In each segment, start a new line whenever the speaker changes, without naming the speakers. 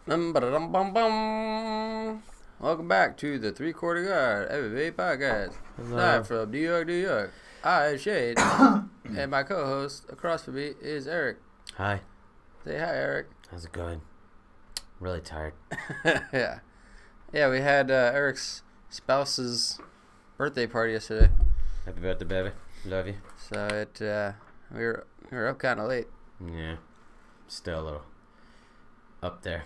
Bum. Welcome back to the 3/4 Guard MMA Podcast. Live from New York, New York. I am Shade, and my co-host across from me is Eric.
Hi.
Say hi, Eric.
How's it going? Really tired.
Yeah, we had Eric's spouse's birthday party yesterday.
Happy birthday, baby. Love you.
So we were up kind of late.
Yeah. Still a little up there,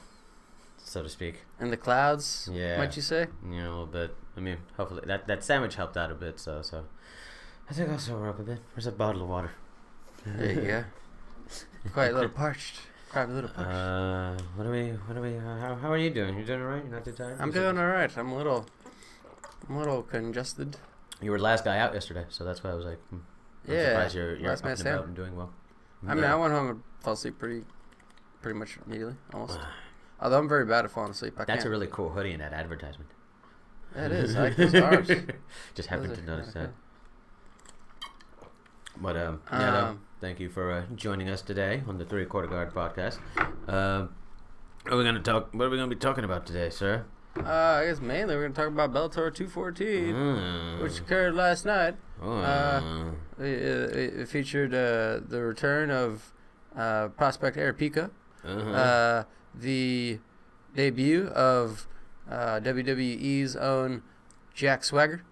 so to speak.
In the clouds,
Yeah.
might you say?
Yeah, a little bit. I mean, hopefully that sandwich helped out a bit. So I think I'll sober up a bit. Where's that bottle of water?
There you go. Quite a little parched. Quite a little parched.
How are you doing? You doing alright? You're not too tired?
I'm doing alright. I'm a little congested.
You were the last guy out yesterday, so that's why I was like, I'm surprised you're
last
up
man
and
standing.
about and doing well.
I mean, I went home and fell asleep pretty much immediately, almost. Although I'm very bad at falling asleep.
That's a really cool hoodie in that advertisement.
Yeah, it is. I like those arms.
Just happened to notice that.
Cool.
But thank you for joining us today on the 3/4 Guard podcast. What are we gonna be talking about today, sir?
I guess mainly we're gonna talk about Bellator 214, which occurred last night. It featured the return of prospect Eric Pica, the debut of WWE's own Jack Swagger,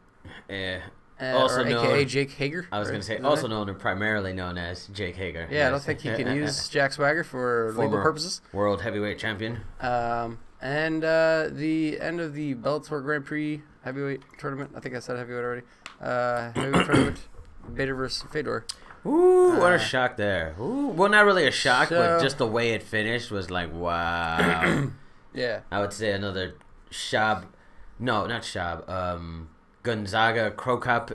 also known,
aka Jake Hager.
I was going to say, also primarily known as Jake Hager.
Yeah, yes. I don't think you can use Jack Swagger for legal purposes.
World heavyweight champion.
And the end of the Bellator Grand Prix heavyweight tournament. I think I said heavyweight already. Heavyweight tournament. Bader versus Fedor.
Ooh, what a shock there. Ooh, well, not really a shock, but just the way it finished was like, wow.
Yeah.
I would say another Gonzaga Crow Cup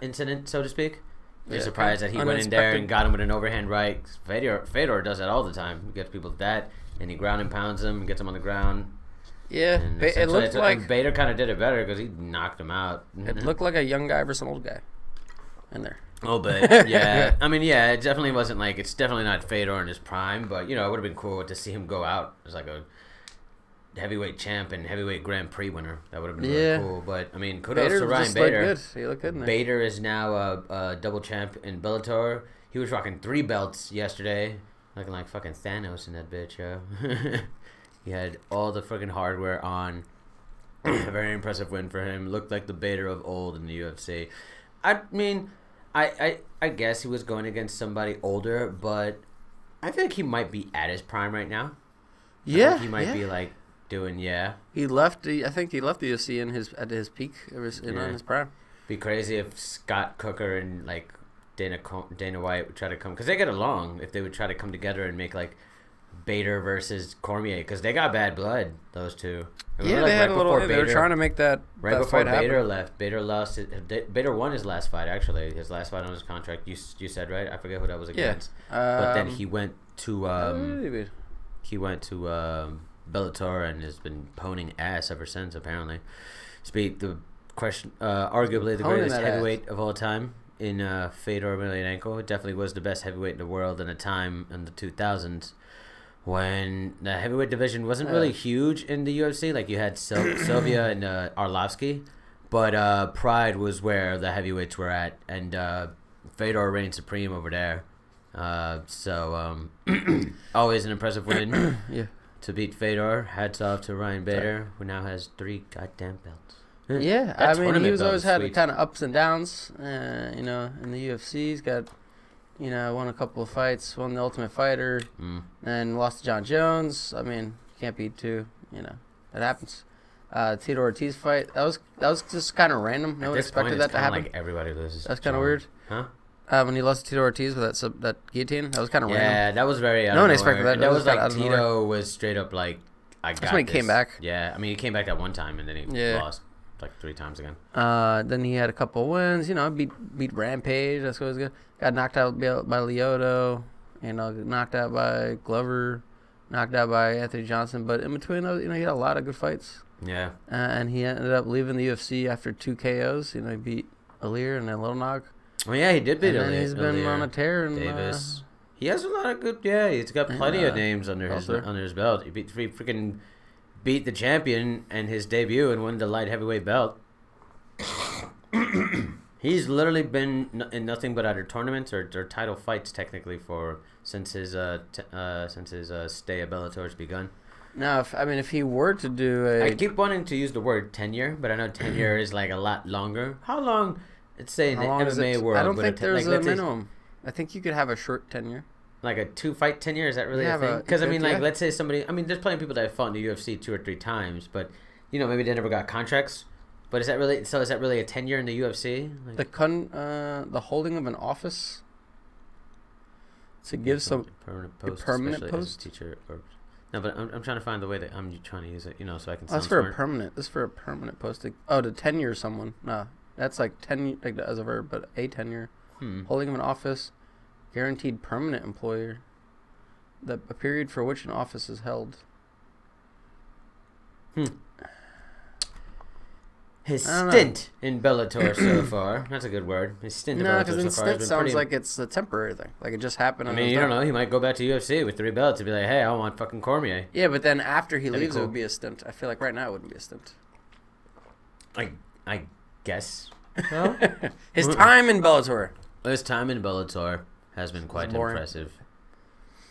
incident, so to speak. You're surprised that he went in there and got him with an overhand right. Fedor does that all the time. He gets people with that, and he ground and pounds them, gets them on the ground.
Yeah, it looked like
Bader kind of did it better because he knocked him out.
It looked like a young guy versus an old guy in there.
A little bit, yeah. I mean, yeah, it definitely wasn't like, it's definitely not Fedor in his prime, but, you know, it would have been cool to see him go out as like a heavyweight champ and heavyweight Grand Prix winner. That would have been really cool. But, I mean, kudos to Ryan Bader.
He looked good in there.
Bader is now a double champ in Bellator. He was rocking 3 belts yesterday, looking like fucking Thanos in that bitch, yo. He had all the freaking hardware on. A very impressive win for him. Looked like the Bader of old in the UFC. I mean, I guess he was going against somebody older, but I think he might be at his prime right now.
Yeah,
he might be like doing
He left. I think he left the UFC at his peak. It was on his prime.
Be crazy if Scott Cooker and like Dana White would try to come, because they get along. If they would try to come together and make like Bader versus Cormier, because they got bad blood, those two.
Yeah, they had a little. They were trying to make that
right
that
before
fight
Bader
happen.
left. Bader lost. Bader won his last fight. Actually, his last fight on his contract. You said right. I forget who that was against. But then he went to Bellator and has been poning ass ever since. Apparently, arguably the greatest heavyweight of all time in Fedor Emelianenko. It definitely was the best heavyweight in the world in a time in the 2000s. When the heavyweight division wasn't really huge in the UFC, like you had Sylvia and Arlovsky, but Pride was where the heavyweights were at, and Fedor reigned supreme over there. Always an impressive win to beat Fedor. Hats off to Ryan Bader, who now has 3 goddamn belts.
Yeah, I mean, he was always had kind of ups and downs, in the UFC. He's got... won a couple of fights, won the Ultimate Fighter, and lost to John Jones. I mean, can't beat 2. That happens. Tito Ortiz fight, that was just kind of random. No one expected that to happen.
Like everybody loses.
That's kind of weird.
Huh?
When he lost to Tito Ortiz with that guillotine, that was kind of random.
Yeah, that was very.
No one expected that.
That was like Tito was straight up like, I got this.
That's when he came back.
Yeah, I mean, he came back that one time and then he lost like 3 times again.
Then he had a couple of wins. Beat Rampage. That's what was good. Got knocked out by Lyoto. Knocked out by Glover. Knocked out by Anthony Johnson. But in between those, he had a lot of good fights.
Yeah.
And he ended up leaving the UFC after 2 KOs. He beat Alir and then Little Nog.
Well, yeah, he did beat Alir.
And he's been on a tear. And,
Davis. He has a lot of good. Yeah, he's got plenty of names under his belt. He freaking beat the champion and his debut and won the light heavyweight belt. He's literally been in nothing but either tournaments or title fights technically since his stay at Bellator's begun.
Now, if he were to do
I keep wanting to use the word tenure, but I know tenure is like a lot longer. How long? Let's say in the MMA world.
I don't think there's a minimum. I think you could have a short tenure.
Like a 2-fight tenure? Is that really a thing? Because, let's say somebody... there's plenty of people that have fought in the UFC 2 or 3 times, but, maybe they never got contracts. But is that really a tenure in the UFC?
The holding of an office to give some... permanent post?
Teacher or... No, but I'm trying to find the way that I'm trying to use it, so I can
That's for smart. That's for a permanent posting. Oh, to tenure someone. No, that's like tenure, like as a verb, but a tenure. Holding of an office... Guaranteed permanent employer. A period for which an office is held.
His stint in Bellator so far. That's a good word. His stint in Bellator so far. No, because
stint sounds like it's a temporary thing. Like it just happened.
You don't know. He might go back to UFC with 3 belts and be like, hey, I want fucking Cormier.
Yeah, but then after he leaves, it would be a stint. I feel like right now it wouldn't be a stint.
I guess.
His time in Bellator.
His time in Bellator has been quite impressive.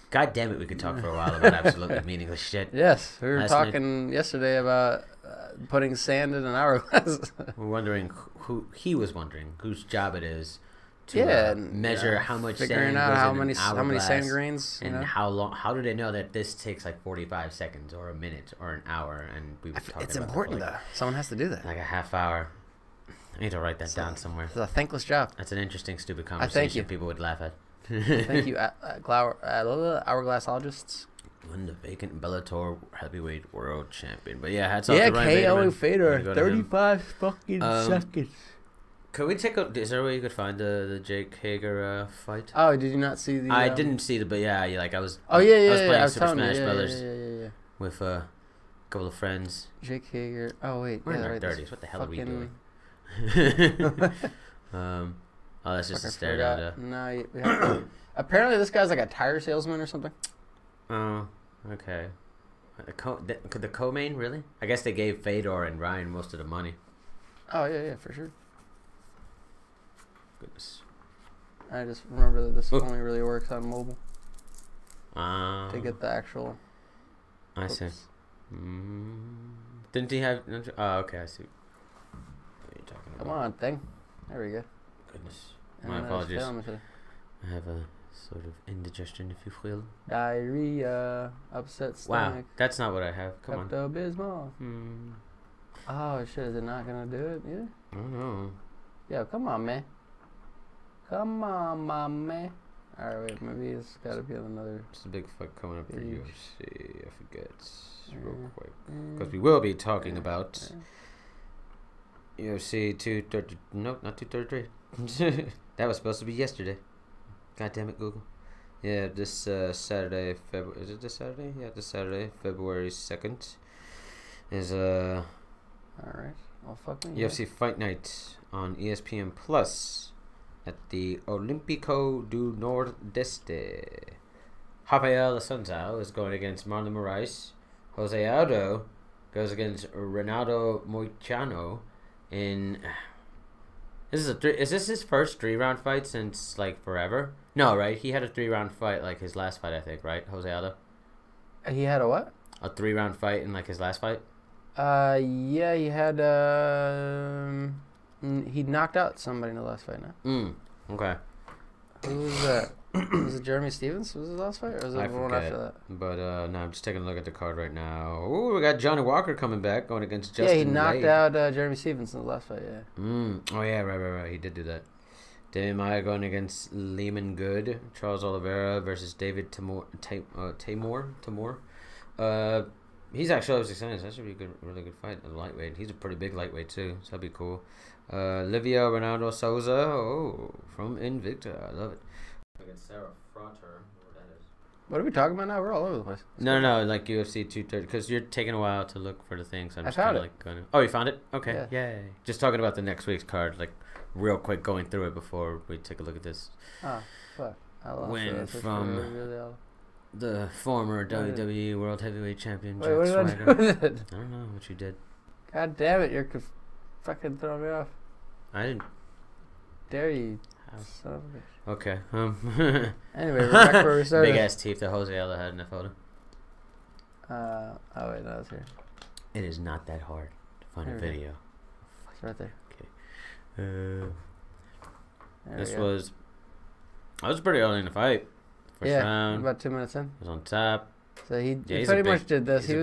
God damn it, we could talk for a while about absolutely meaningless shit.
Yes, we were talking yesterday about putting sand in an hourglass.
We're wondering wondering whose job it is to measure how much sand
figuring out how many sand grains
and how long. How do they know that this takes like 45 seconds or a minute or an hour? And we were talking
it's
about
important though. Someone has to do that.
Like a half hour. I need to write that down somewhere.
It's a thankless job.
That's an interesting, stupid conversation people would laugh at.
Thank you, hourglassologists.
Won the vacant Bellator heavyweight world champion. But yeah, hats off to
Ryan KO Fader, 35 fucking seconds.
Could we take a... Is there a way you could find the Jake Hager fight?
Oh, did you not see the...
I didn't see but yeah, I was...
Oh, yeah,
I was playing Super Smash Brothers
yeah.
with a couple of friends.
Jake Hager... Oh, wait.
We're in our 30s. What the hell are we doing? That's just a stare down.
No, we have to... Apparently this guy's like a tire salesman or something.
Oh, okay. The co-main, really? I guess they gave Fedor and Ryan most of the money.
Oh, yeah, for sure.
Goodness.
I just remember that this only really works on mobile. To get the actual...
I see. Didn't he have... Oh, okay, I see. What are you talking about?
Come on, thing. There we go.
Goodness. My apologies. I have a sort of indigestion, if you will.
Diarrhea, upset stomach.
Wow, that's not what I have. Come on.
Pepto-Bismol. Oh, shit, is it not going to do it either?
I don't know.
Yo, come on, man. Come on, my man. Alright, wait, maybe it's got to be another...
It's a big fight coming up for UFC. I forget. Real quick. Because we will be talking about... UFC 230... No, not 233. That was supposed to be yesterday. God damn it, Google. Yeah, this Saturday, is it this Saturday? Yeah, this Saturday, February 2nd, is
Alright, well, fuck me.
UFC Fight Night on ESPN Plus at the Olímpico do Nordeste. Rafael Assunção is going against Marlon Moraes. Jose Aldo goes against Renato Moicano in... Is this his first 3-round fight since like forever? No, right? He had a 3-round fight like his last fight, I think, right? Jose Aldo.
He had a what?
A 3-round fight in like his last fight.
Yeah, he had. He knocked out somebody in the last fight. Now.
Okay.
Who was that? Was it Jeremy Stevens? Was his last fight, or was it the one after that?
But no, I'm just taking a look at the card right now. Ooh, we got Johnny Walker coming back, going against Justin.
Yeah, he knocked out Jeremy Stevens in the last fight. Yeah.
Oh yeah, right. He did do that. Damian Maia going against Lehman Good. Charles Oliveira versus David Tamor. He's actually, I was excited. That should be a really good fight. A lightweight. He's a pretty big lightweight too, so that'd be cool. Livia Ronaldo Souza, from Invicta. I love it. Against Sarah Frater, whatever that is.
What are we talking about now? We're all over the place.
No, like UFC 230, because you're taking a while to look for the thing. So I'm just
found it.
Like going. Oh, you found it? Okay, yeah. Yay! Just talking about the next week's card, like real quick, going through it before we take a look at this.
Oh, fuck.
win from the former WWE World Heavyweight Champion,
Jack Swagger.
What did I do with it? I don't know what you did.
God damn it, you're fucking throwing me off.
I didn't.
Dare you,
son of a bitch. Okay.
Anyway, we're back where we started.
Big ass teeth that Jose Aldo had in that photo.
Oh wait, no, it's here.
It is not that hard to find a video.
It's right there.
Okay. This was pretty early in the fight. First round.
About 2 minutes in.
Was on top.
So he pretty much did this. He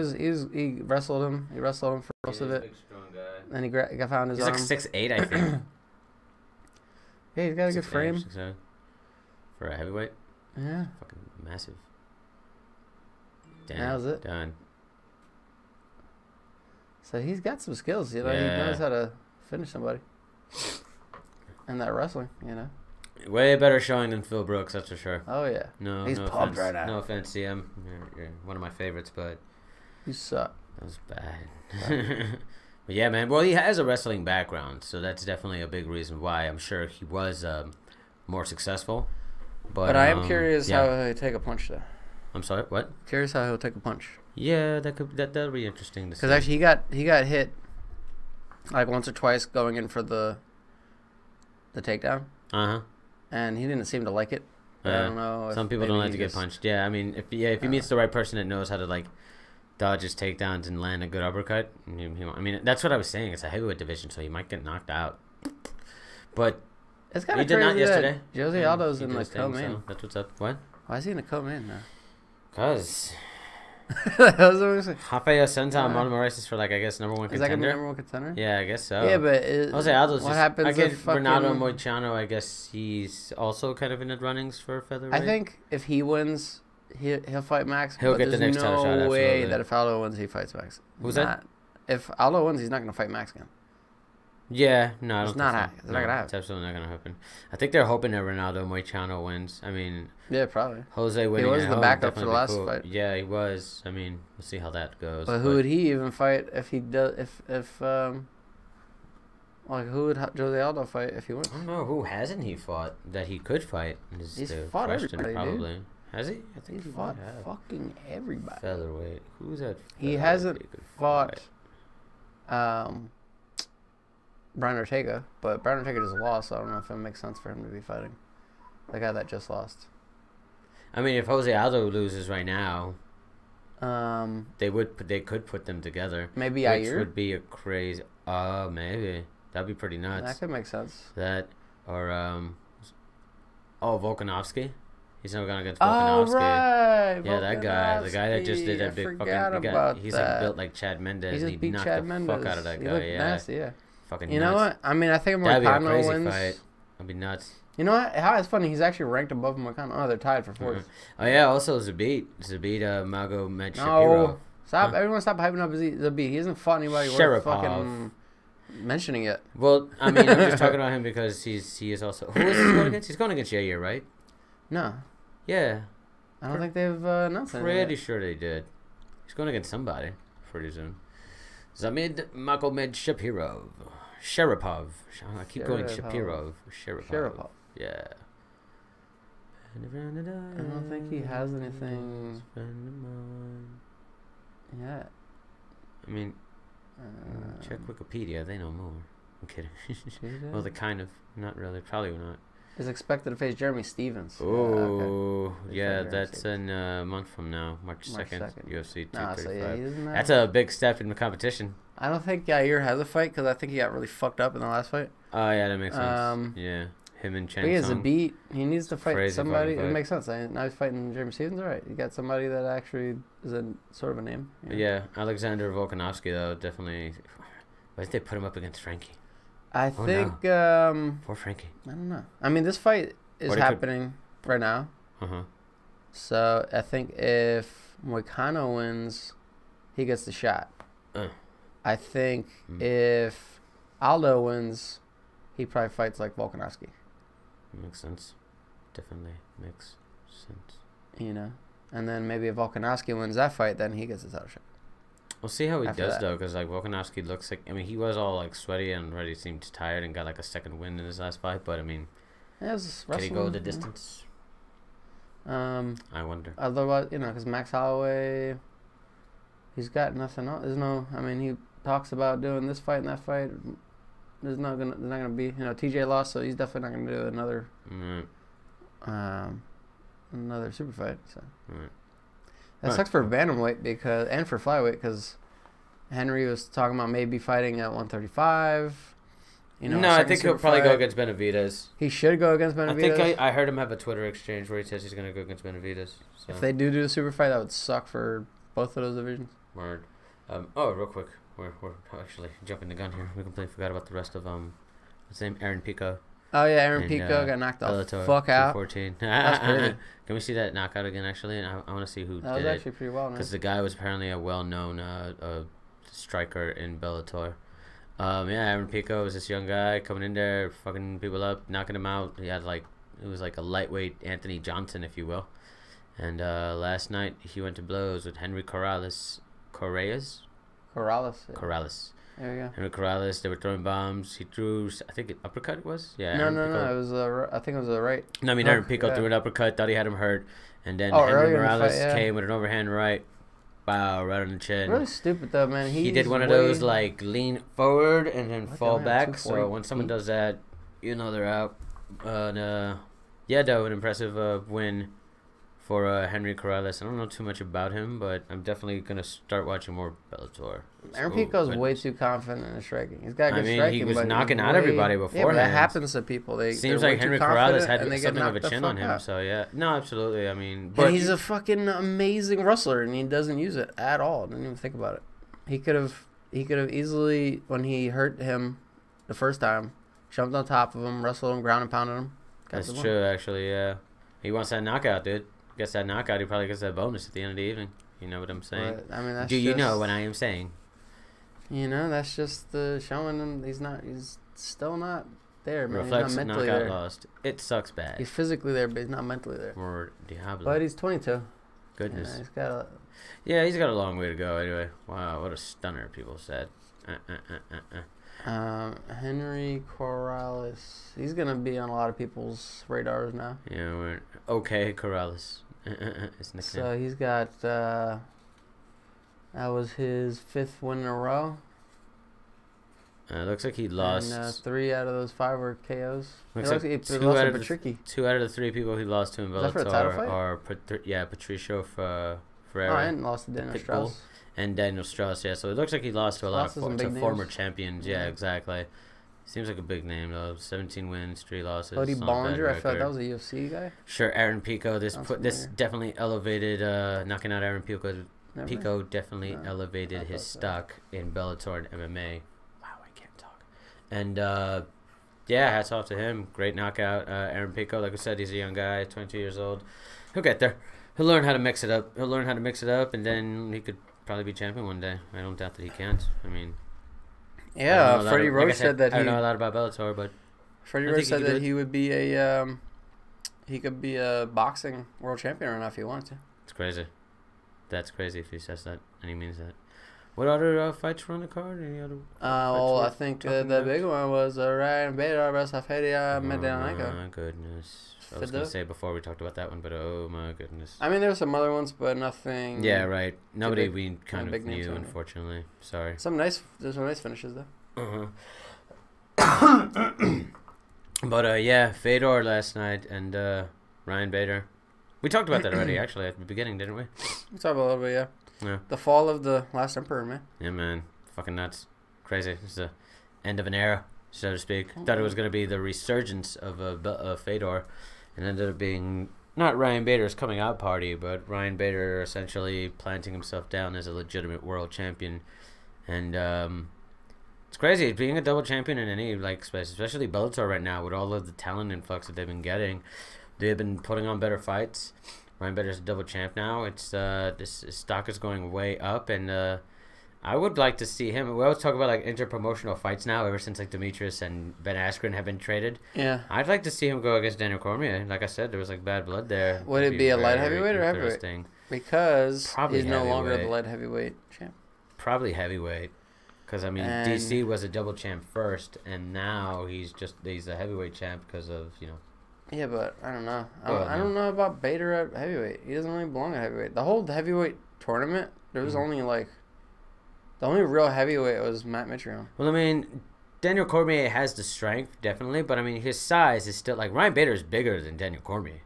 wrestled him. He wrestled him for most of it.
Big, strong guy.
And he found his arm.
He's like 6'8", I think.
Yeah, he's got a good frame.
6'7". For a heavyweight.
Yeah.
Fucking massive. Damn.
That was it.
Done.
So he's got some skills, you know. He knows how to finish somebody. And that wrestling, you know.
Way better showing than Phil Brooks, that's for sure.
Oh yeah.
He's pumped right now. No offense to him. You're one of my favorites, but
you suck.
That was bad. But yeah, man. Well, he has a wrestling background, so that's definitely a big reason why I'm sure he was more successful. But
I am curious how he'll take a punch, though.
I'm sorry, what?
Curious how he'll take a punch.
Yeah, that'll be interesting to see.
Because actually, he got hit like once or twice going in for the takedown. And he didn't seem to like it. I don't know.
Some people don't like to get punched. Yeah, I mean, if he meets the right person that knows how to like dodge his takedowns and land a good uppercut, I mean, that's what I was saying. It's a heavyweight division, so he might get knocked out. But
it's kind of crazy not yesterday. Jose Aldo's in the co-main.
So that's what's up. What?
Why is he in the co-main now?
Cause
Rafael
Senton Moraes for like I guess number one contender.
Is that gonna be number one contender?
Yeah, I guess so.
Yeah, but
Jose Aldo's
what happens?
I guess Renato Moicano. I guess he's also kind of in the runnings for featherweight.
I think if he wins, he'll fight Max.
He'll get the next title shot.
No way that if Aldo wins, he fights Max.
Who's that?
If Aldo wins, he's not gonna fight Max again.
Yeah, no,
it's not gonna happen.
It's absolutely not gonna happen. I think they're hoping that Ronaldo Moicano wins. I mean,
yeah, probably.
Jose winning.
He was the backup for the last fight.
Yeah, he was. I mean, we'll see how that goes.
But who would he even fight if he does? Like who would Jose Aldo fight if he wins?
I don't know. Who hasn't he fought that he could fight?
He's fought everybody,
probably.
Dude.
Has he? I think
he's fought fucking everybody.
Featherweight. Who's that?
He hasn't fought. Brian Ortega, but Brian Ortega just lost, so I don't know if it makes sense for him to be fighting the guy that just lost.
I mean, if Jose Aldo loses right now, they could put them together.
Maybe
which
Yair
would be a crazy. Maybe that'd be pretty nuts.
That could make sense.
That or Volkanovski. He's not going against Volkanovski.
Oh right,
yeah, that guy, the guy that just did that big fucking. He's like built like Chad Mendes.
He beat
knocked
Chad
the
Mendes.
fuck out of that guy.
He nasty, yeah.
Fucking
you
nuts.
know what? I mean, I think
That'd be a
Moicano
crazy
wins.
Fight. That'd be nuts.
You know what? How it's funny. He's actually ranked above Moicano. Oh, they're tied for fourth.
Oh yeah. Also, Zabit Magomed Shapiro.
No, stop! Everyone, stop hyping up Zabit. He hasn't fought anybody worth fucking mentioning it.
Well, I mean, I'm just talking about him because he is also. Who is he going against? He's going against Yair, right?
No.
Yeah.
I don't think they've announced anything.
Pretty sure they did. He's going against somebody pretty soon. Zamid Magomed Sharipov. I keep going Sharipov. Yeah.
I don't think he has anything yet.
I mean, check Wikipedia. They know more. I'm kidding. Well, they kind of. Not really. Probably not.
Is expected to face Jeremy Stevens.
Oh, yeah, that's in a month from now, March 2nd, UFC 235. That's a big step in the competition.
I don't think Yair has a fight because I think he got really fucked up in the last fight.
Oh, yeah, that makes sense. Yeah, him and Chen.
He has a beat. He needs to fight somebody. It makes sense. Now he's fighting Jeremy Stevens. All right, you got somebody that actually is a sort of a name.
Yeah, Alexander Volkanovski, though, definitely. Why did they put him up against Frankie?
I think.
Poor Frankie.
I don't know. I mean, this fight is happening right now. So I think if Moicano wins, he gets the shot. I think if Aldo wins, he probably fights like Volkanovski.
Makes sense. Definitely makes sense.
You know, and then maybe if Volkanovski wins that fight, then he gets his title shot.
We'll see how he does, though, because, like, Volkanovski looks like... I mean, he was all, like, sweaty and already seemed tired and got, like, a second win in his last fight. But, I mean, can he go the distance? I wonder.
Otherwise, because Max Holloway, he's got nothing else. There's no. I mean, he talks about doing this fight and that fight. There's not gonna be. TJ lost, so he's definitely not gonna do another. Another super fight. So that sucks for bantamweight and for flyweight because Henry was talking about maybe fighting at 135.
No, I think he'll probably go against Benavidez.
He should go against Benavidez.
I think I heard him have a Twitter exchange where he says he's going to go against Benavidez. So.
If they do the super fight, that would suck for both of those divisions.
Word. Real quick. We're actually jumping the gun here. We completely forgot about the rest of what's his name? Aaron Pico.
Oh yeah, Aaron Pico got knocked off. Fuck out.
14.
That's crazy.
Can we see that knockout again? Actually, and I want to see who did it.
That was actually pretty well, man.
Because the guy was apparently a well-known striker in Bellator. Aaron Pico was this young guy coming in there, fucking people up, knocking them out. He had it was like a lightweight Anthony Johnson, if you will. And last night he went to blows with Henry Corrales.
Corrales. Yeah.
Corrales.
There we go.
Henry Corrales. They were throwing bombs. He threw, I think, an uppercut it was. Yeah.
No. It was I think it was a right.
No, I mean Aaron Pico threw an uppercut. Thought he had him hurt, and then Henry Morales came with an overhand right. Wow, right on the chin.
Really stupid though, man.
He did one of those lean forward and then fall back. So when someone does that, they're out. Though an impressive win for Henry Corrales. I don't know too much about him, but I'm definitely gonna start watching more Bellator.
Aaron Pico's way too confident in his striking. He's got good striking.
He was knocking out everybody beforehand.
Yeah, but that happens to people.
Seems like Henry Corrales had something of a chin on him. So yeah, no, absolutely. I mean,
but he's a fucking amazing wrestler, and he doesn't use it at all. Didn't even think about it. He could have easily, when he hurt him the first time, jumped on top of him, wrestled him, ground and pounded him.
That's true, actually. Yeah, he wants that knockout, dude. Gets that knockout, he probably gets that bonus at the end of the evening. You know what I'm saying?
But, I mean, that's
you know what I am saying?
That's just showing him he's still not there, man.
Reflex
he's not mentally
knockout
there.
Lost. It sucks bad.
He's physically there, but he's not mentally there.
Or Diablo.
But he's 22.
Goodness.
He's got
he's got a long way to go anyway. Wow, what a stunner, people said.
Henry Corrales. He's going to be on a lot of people's radars now.
Yeah, Corrales.
So he's got, that was his 5th win in a row.
Looks like he lost.
And 3 out of those 5 were KOs.
Looks like
he
2
lost
out
to
of
Patricky.
2 out of the 3 people he lost to in Bellator are Patricio Ferreira.
And lost to Daniel Strauss.
And Daniel Strauss, yeah. So it looks like he lost to a lot of former champions. Yeah, exactly. Seems like a big name, though. 17 wins, 3 losses.
Cody Bollinger, I felt that was a UFC guy.
Sure, Aaron Pico. This definitely elevated, knocking out Aaron Pico. Pico definitely elevated his stock in Bellator and MMA. Wow, I can't talk. And, hats off to him. Great knockout. Aaron Pico, like I said, he's a young guy, 22 years old. He'll get there. He'll learn how to mix it up. And then he could probably be champion one day. I don't doubt that he can't. I mean...
Yeah, Freddie Roach said that
I don't know a lot about Bellator, but
Freddie Roach said that he would be he could be a boxing world champion right now if he wanted to.
It's crazy. That's crazy if he says that and he means that. What other fights were on the card? Any other?
I think the big one was Ryan Bader versus Fedia Medianenko.
Oh my goodness. I was going to say before we talked about that one, but oh my goodness.
I mean, there were some other ones, but nothing.
Yeah, right. Nobody we kind of knew, unfortunately. Sorry.
There's some nice finishes, though. But,
Fedor last night and Ryan Bader. We talked about that already, actually, at the beginning, didn't we?
We talked about a little bit, yeah. The fall of the last emperor, man.
Yeah, man. Fucking nuts. Crazy. It's the end of an era, so to speak. Thought it was going to be the resurgence of Fedor. And ended up being not Ryan Bader's coming out party, but Ryan Bader essentially planting himself down as a legitimate world champion. And it's crazy being a double champion in any space, especially Bellator right now with all of the talent influx that they've been getting. They've been putting on better fights. Ryan Bader's a double champ now. It's this stock is going way up, and I would like to see him. We always talk about interpromotional fights now, ever since Demetrius and Ben Askren have been traded.
Yeah,
I'd like to see him go against Daniel Cormier. Like I said, there was bad blood there.
Would it be a light heavyweight or heavyweight? Because probably he's no longer the light heavyweight champ.
Probably heavyweight, because DC was a double champ first, and now he's a heavyweight champ because of
Yeah, but I don't know. I don't know about Bader at heavyweight. He doesn't really belong at heavyweight. The whole heavyweight tournament, there was only like... The only real heavyweight was Matt Mitrione.
Well, I mean, Daniel Cormier has the strength, definitely, but I mean, his size is still... Like, Ryan Bader is bigger than Daniel Cormier.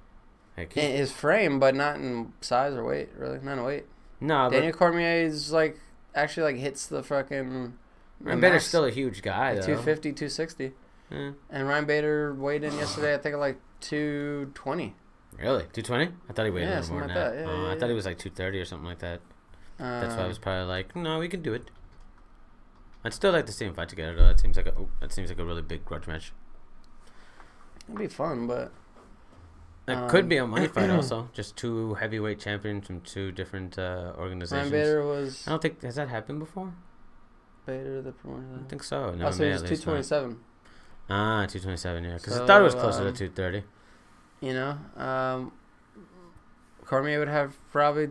Like,
in his frame, but not in size or weight, really. Not in weight.
No,
Daniel Cormier is like... Actually, like, hits the fucking...
Ryan Bader's still a huge guy, though.
250, 260. And Ryan Bader weighed in yesterday, I think, at like 220.
Really? 220? I thought he weighed a little more
like
than that.
Yeah,
I thought he was like 230 or something like that. That's why I was probably like, no, we can do it. I'd still like to see him fight together, though. That seems like a really big grudge match.
It'd be fun, but
it could be a money fight also. Just two heavyweight champions from two different organizations.
Ryan Bader was...
I don't think... Has that happened before?
Bader, the promoter?
I don't think so. No,
so it was 227.
Ah, 227, yeah. Because I thought it was closer to 230.
You know, Cormier would have probably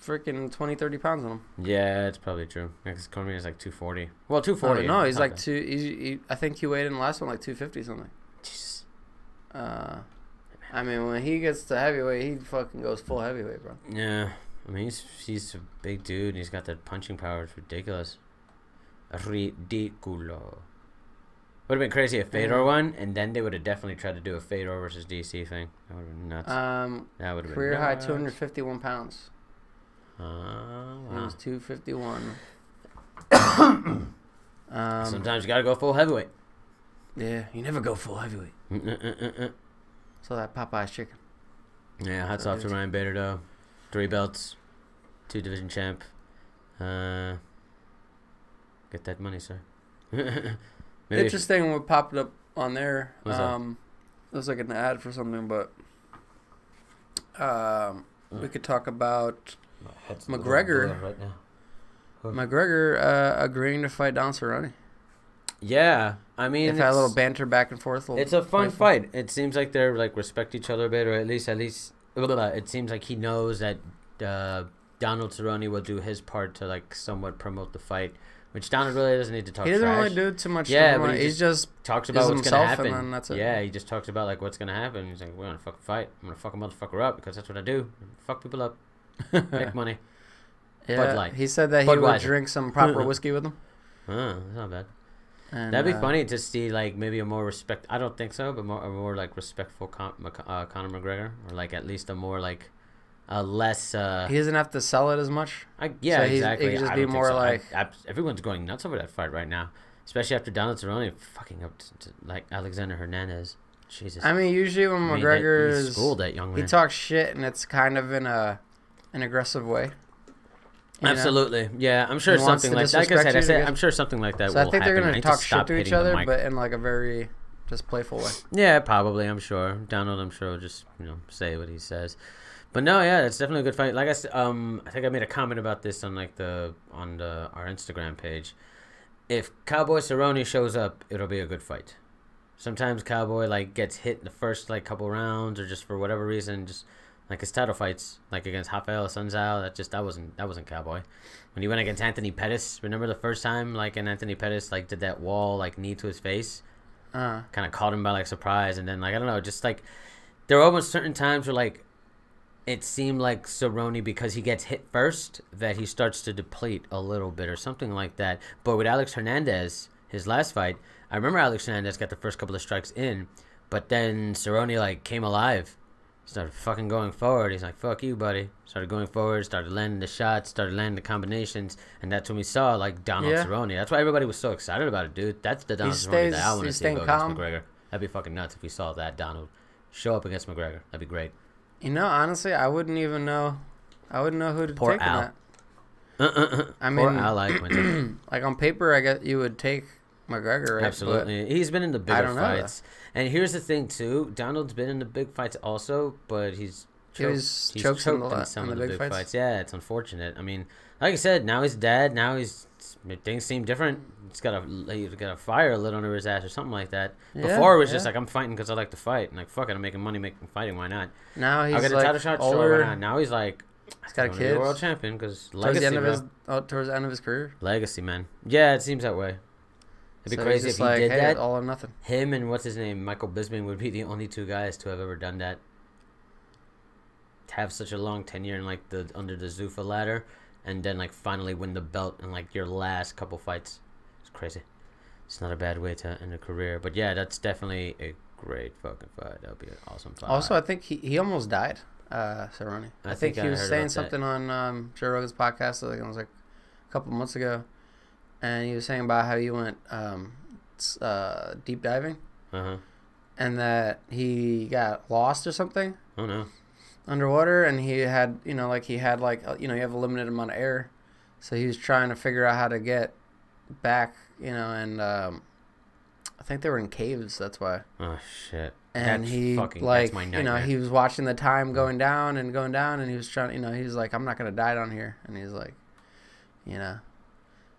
freaking 20, 30 pounds on him.
Yeah, it's probably true. Because Cormier is like 240. Well, 240.
No, he's like I think he weighed in the last one like 250 something.
Jesus.
I mean, when he gets to heavyweight, he fucking goes full heavyweight, bro.
Yeah. I mean, he's a big dude. He's got that punching power. It's ridiculous. Ridiculo. Would have been crazy if Fedor won, and then they would have definitely tried to do a Fedor versus DC thing. That would have been nuts. That would have been
career high 251 pounds.
Wow.
It was 251.
Sometimes you gotta go full heavyweight.
Yeah, you never go full heavyweight. So that Popeye's chicken.
Yeah, hats off to Ryan Bader though. 3 belts, 2 division champ. Get that money, sir.
Interesting what popped up on there.
What's that?
It was like an ad for something, but we could talk about McGregor.
Right now.
McGregor agreeing to fight Don Cerrone.
Yeah, I mean,
they've had a little banter back and forth.
It's a fun fight. It seems like they're like respect each other a bit, or at least it seems like he knows that Donald Cerrone will do his part to like somewhat promote the fight. Which Donald really doesn't need to talk.
He doesn't
trash.
really do too much.
Yeah, but
he just
talks about what's gonna happen.
And then that's it.
Yeah, he just talks about like what's gonna happen. He's like, "We're gonna fucking fight. I'm gonna fuck a motherfucker up because that's what I do. Fuck people up, make money."
Yeah,
Bud Light.
He said that he would drink some proper whiskey with him.
That's not bad.
And,
that'd be funny to see like maybe a more respect. I don't think so, but a more like respectful Conor McGregor, or like at least a more like. Less.
He doesn't have to sell it as much.
Yeah,
so
exactly.
It could just be more like
everyone's going nuts over that fight right now, especially after Donald Cerrone fucking up to like Alexander Hernandez. Jesus.
I mean, usually when McGregor is
schooled that young man,
he talks shit, and it's kind of in an aggressive way.
Absolutely, yeah. I'm sure something like that. Like I said, I'm sure something like that.
So
will
I think
happen.
they're gonna talk shit to each other, but in like a very just playful way.
Yeah, probably. I'm sure Donald. I'm sure will just say what he says. But no, yeah, it's definitely a good fight. Like I said, I think I made a comment about this on like our Instagram page. If Cowboy Cerrone shows up, it'll be a good fight. Sometimes Cowboy like gets hit in the first like couple rounds, or just for whatever reason, just like his title fights, like against Rafael Sanzao, that wasn't Cowboy. When he went against Anthony Pettis, remember the first time like and Anthony Pettis like did that wall like knee to his face, kind of caught him by like surprise, and then like I don't know, just like there were almost certain times where like. It seemed like Cerrone, because he gets hit first, that he starts to deplete a little bit or something like that. But with Alex Hernandez, his last fight, I remember Alex Hernandez got the first couple of strikes in, but then Cerrone like came alive, started fucking going forward. He's like, "Fuck you, buddy." Started going forward, started landing the shots, started landing the combinations, and that's when we saw like Donald Cerrone. That's why everybody was so excited about it, dude. That's the Donald Cerrone that I want to see go against McGregor. That'd be fucking nuts if we saw that Donald show up against McGregor. That'd be great.
Honestly, I wouldn't even know. I wouldn't know who to take in that. I mean,
poor Al
like on paper, I guess you would take McGregor, right?
Absolutely. He's been in the bigger fights. And here's the thing, too. Donald's been in the big fights also, but he's choked in some of the big fights. Yeah, it's unfortunate. I mean, like I said, now he's dead. Now things seem different. He's got a fire lit under his ass or something like that. Before it was just like, I'm fighting because I like to fight. And like, fuck it, I'm making money making fighting. Why not?
Now he's
I'll get a title shot. Sure, why not? Now he's like,
he's got a kid.
World champion because
legacy. Towards the end of his career.
Legacy, man. Yeah, it seems that way. It'd be crazy if he did that.
All or nothing.
Him and what's his name, Michael Bisping, would be the only two guys to have ever done that. To have such a long tenure in like under the Zuffa ladder, and then like finally win the belt in like your last couple fights. It's crazy. It's not a bad way to end a career, but yeah, that's definitely a great fucking fight. That'll be an awesome fight.
Also, I think he almost died, Cerrone. I think he was saying something on Joe Rogan's podcast. Like it was like a couple months ago, and he was saying about how he went deep diving, and that he got lost or something.
Oh no.
Underwater, and he had you have a limited amount of air, so he was trying to figure out how to get back, and I think they were in caves. That's why.
Oh shit.
And
that's
he
that's my nightmare.
he was watching the time going down, and he was trying, he was like, I'm not gonna die down here, and he's like,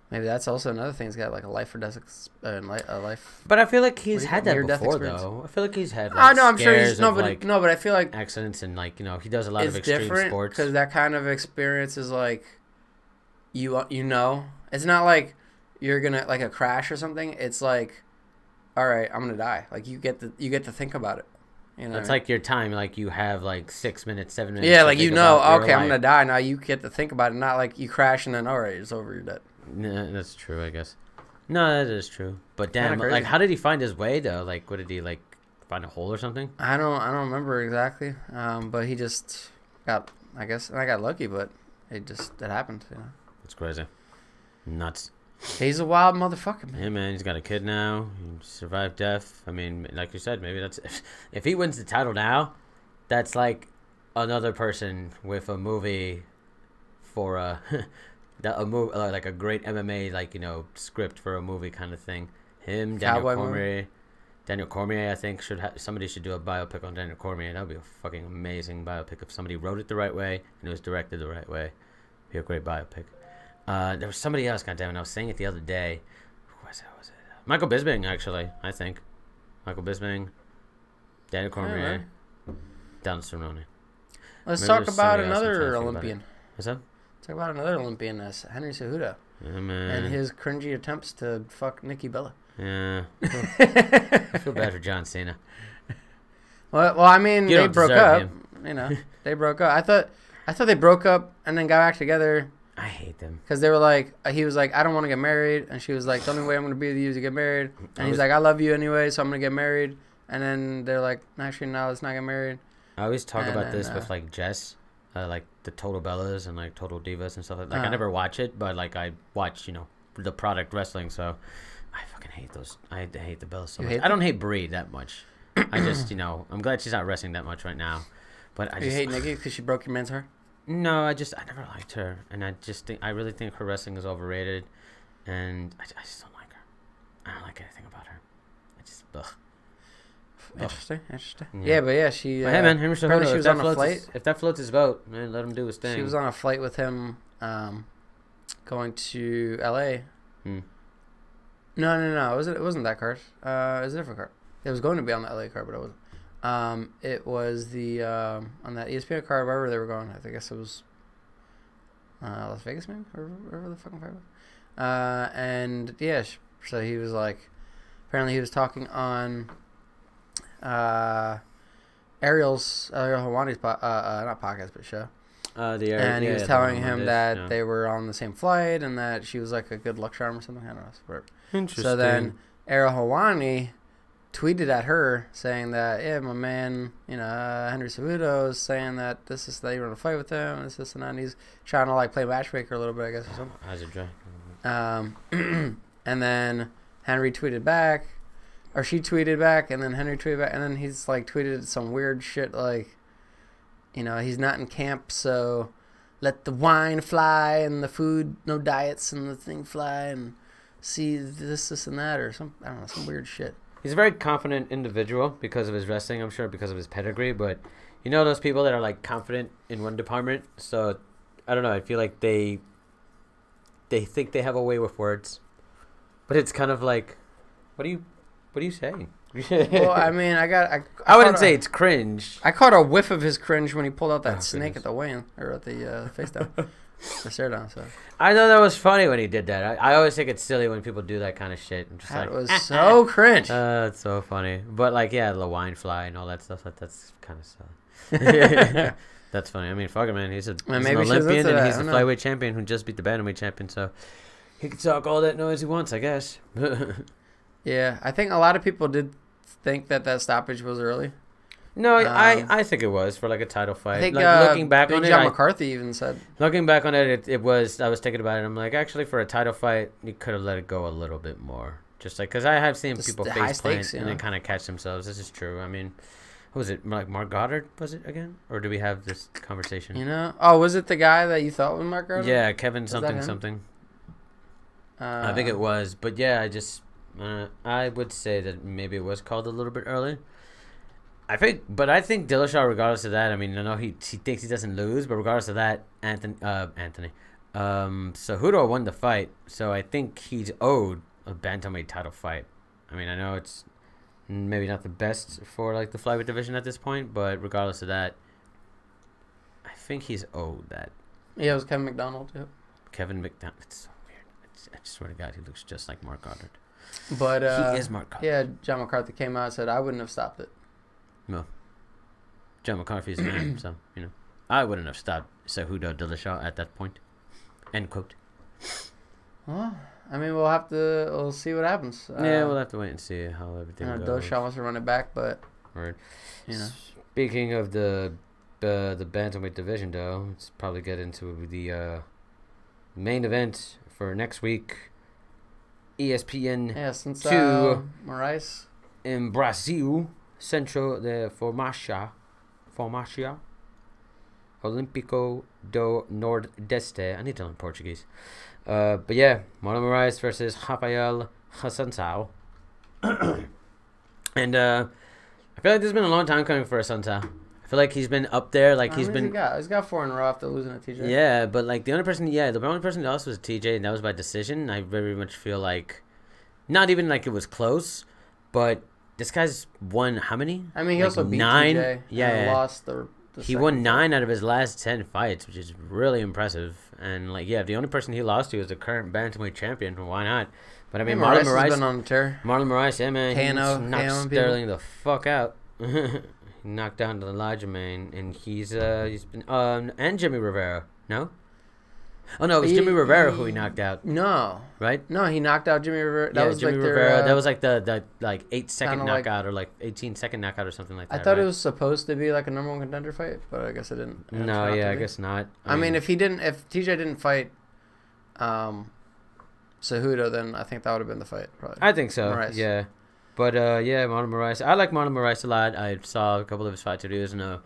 maybe that's also another thing. He's got like a life or death, a life.
But I feel like he's had that before, though. I feel like he's had.
Like, I'm sure he's but I feel like
accidents and like he does a lot of extreme sports.
Because that kind of experience is like, it's not like you're gonna like a crash or something. It's like, all right, I'm gonna die. Like you get to think about it.
It's like your time. Like you have like 6 minutes, 7 minutes.
Yeah, like okay, I'm gonna die now. You get to think about it, not like you crash and then all right, it's over, you're dead.
No, that's true, I guess. No, that is true. But damn, like, how did he find his way though? Like, what did he like find a hole or something?
I don't remember exactly. But he just got, I got lucky, but it happened.
It's crazy, nuts.
He's a wild motherfucker, man.
Yeah, man. He's got a kid now. He survived death. I mean, like you said, maybe that's if he wins the title now, that's like another person with a movie for a movie, like a great MMA script for a movie kind of thing. Him, Daniel Cormier, I think somebody should do a biopic on Daniel Cormier. That would be a fucking amazing biopic if somebody wrote it the right way and it was directed the right way. Be a great biopic. There was somebody else, goddammit, I was saying it the other day. Who was it? Michael Bisping, actually, I think. Michael Bisping, Daniel Cormier, Don Cerrone.
Let's talk about another Olympian.
What's up?
Talk about another Olympian, Henry Cejudo.
Yeah, man.
And his cringy attempts to fuck Nikki Bella.
Yeah. I feel bad for John Cena.
Well, I mean, they broke up. They broke up. I thought they broke up and then got back together.
I hate them.
Because they were like, he was like, I don't want to get married. And she was like, the only way I'm going to be with you is to get married. And he's like, I love you anyway, so I'm going to get married. And then they're like, actually, no, let's not get married.
I always talk about this with like Jess. Like the Total Bellas and like Total Divas and stuff like that. Like I never watch it, but like I watch, the product wrestling. So I fucking hate those. I hate the Bellas so much. I don't hate Brie that much. I just, I'm glad she's not wrestling that much right now. But
you hate Nikki because she broke your man's heart?
No, I never liked her, and I really think her wrestling is overrated, and I just don't like her. I don't like anything about her. I just ugh.
Interesting. Yeah, but yeah, she.
Hey man, Henry Cejudo,
she was on a flight.
If that floats his boat, man, let him do his thing.
She was on a flight with him, going to L.A. No. It wasn't that card. It was a different card. It was going to be on the L.A. card, but it wasn't. It was the on that ESPN card, wherever they were going. I guess it was Las Vegas, maybe, or wherever the fucking fight was. And yeah, so he was like, apparently he was talking on Ariel Hawani's not podcast but show. And he was telling him that they were on the same flight and that she was like a good luck charm or something. I don't know.
Interesting.
So then Ariel Hawani tweeted at her saying that, yeah, my man, Henry Cejudo is saying that that you're gonna fight with him, this and that. And he's trying to like play matchmaker a little bit, I guess, or something.
How's it dry?
And then Henry tweeted back, or she tweeted back, and then Henry tweeted back, and then he's like tweeted some weird shit like, he's not in camp, so let the wine fly and the food, no diets, and the thing fly, and see this and that, or some, I don't know, some weird shit.
He's a very confident individual because of his wrestling, I'm sure, because of his pedigree. But those people that are like confident in one department. So I don't know. I feel like they think they have a way with words, but it's kind of like, what are you saying?
Well, I mean,
I wouldn't say it's cringe.
I caught a whiff of his cringe when he pulled out that snake at the weigh-in or at the face down. the stare down stuff.
I thought that was funny when he did that. I always think it's silly when people do that kind of shit. I'm just
That was so cringe.
It's so funny. But like, yeah, the wine fly and all that stuff. That's kind of silly. That's funny. I mean, fuck it, man. He's an Olympian and he's the flyweight champion who just beat the bantamweight champion. So he can talk all that noise he wants, I guess.
Yeah, I think a lot of people did think that stoppage was early.
No, I think it was for like a title fight.
I think
like, looking back on it,
John McCarthy even said.
Looking back on it, it was. I was thinking about it. I'm like, actually, for a title fight, you could have let it go a little bit more. Just like, because I have seen people face plant and then kind of catch themselves. This is true. I mean, who was it? Like Mark Goddard, was it again? Or do we have this conversation?
You know? Oh, was it the guy that you thought was Mark Goddard?
Yeah, Kevin something. I think it was. But yeah, I would say that maybe it was called a little bit early. I think Dillashaw, regardless of that, I mean, I know he thinks he doesn't lose, but regardless of that, Cejudo won the fight, so I think he's owed a bantamweight title fight. I mean, I know it's maybe not the best for like the flyweight division at this point, but regardless of that, I think he's owed that.
Yeah, it was Kevin McDonald too.
Kevin McDonald. It's so weird. I swear to God, he looks just like Mark Goddard.
But
he is Mark Goddard.
Yeah, John McCarthy came out and said I wouldn't have stopped it.
No. John McCarthy's a man, so, you know. I wouldn't have stopped Cejudo Dillashaw at that point. End quote.
Well, I mean, we'll see what happens.
Yeah, we'll have to wait and see how everything goes.
Dillashaw wants to run it back, but...
Right.
You know.
Speaking of the bantamweight division, though, let's probably get into the main event for next week. ESPN 2
Moraes
in Brazil. Centro de Formacia Olímpico do Nordeste. I need to learn Portuguese. But yeah, Marlon Moraes versus Rafael Assunção. And I feel like this has been a long time coming for Assunção. I feel like he's been up there. Like he's
got 4 in a row after losing to TJ.
Yeah, but like the only person who lost was TJ, and that was by decision. I very much feel like, not even like it was close, but this guy's won how many?
I mean, he also beat
9.
TJ.
Yeah,
and lost the
he won 9 out of his last 10 fights, which is really impressive. And like, yeah, the only person he lost to is the current bantamweight champion. Why not? But I mean, Marlon Moraes has
been on a tear.
Marlon Moraes, yeah, man, he knocked Sterling the fuck out. He knocked down the Aljamain, and he's been and Jimmy Rivera. No. Oh no, it was Jimmy Rivera who he knocked out.
No,
right?
No, he knocked out Jimmy Rivera.
That was Jimmy Rivera. That was like the 8-second knockout, or like 18-second knockout or something like that.
I thought it was supposed to be like a number 1 contender fight, but I guess it didn't.
No, yeah, I guess not.
I mean, if TJ didn't fight, Cejudo, then I think that would have been the fight. Probably.
I think so.
Moraes.
Yeah, but yeah, Marlon Moraes. I like Marlon Moraes a lot. I saw a couple of his fight videos in a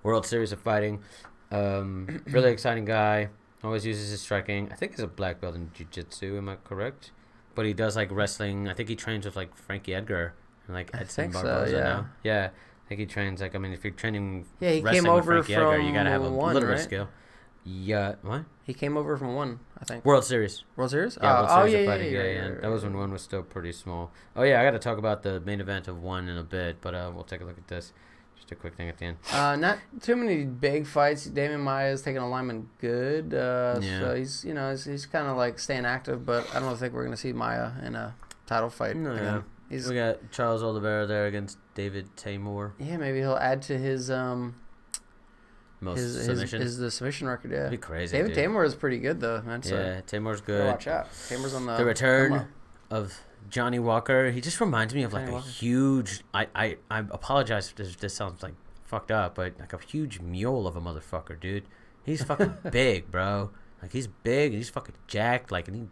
World Series of Fighting. Really exciting guy. Always uses his striking. I think he's a black belt in jiu-jitsu. Am I correct? But he does like wrestling. I think he trains with like Frankie Edgar and like Edson Barboza now. Yeah, I think he trains like. I mean, if you're training,
he came over
with Frankie
from
Edgar, you gotta have a little bit of skill.
Yeah, what? He came over from 1, I think.
World Series.
World Series?
Yeah, World Series of Fighting. Yeah. That was when 1 was still pretty small. Oh yeah, I got to talk about the main event of 1 in a bit, but we'll take a look at this. Just a quick thing at the end.
Not too many big fights. Damian Maia is taking alignment good. So he's he's kind of like staying active, but I don't think we're gonna see Maia in a title fight.
No, yeah. We got Charles Oliveira there against David Taymor.
Yeah, maybe he'll add to his
submission.
The submission record. Yeah,
that'd be crazy.
David Taymor is pretty good though, man. So
yeah, Taymor's good.
Watch out. Taymor's on
the return of Johnny Walker. He just reminds me of like a huge. I apologize if this sounds like fucked up, but like a huge mule of a motherfucker, dude. He's fucking big, bro. Like he's big and he's fucking jacked. Like, and he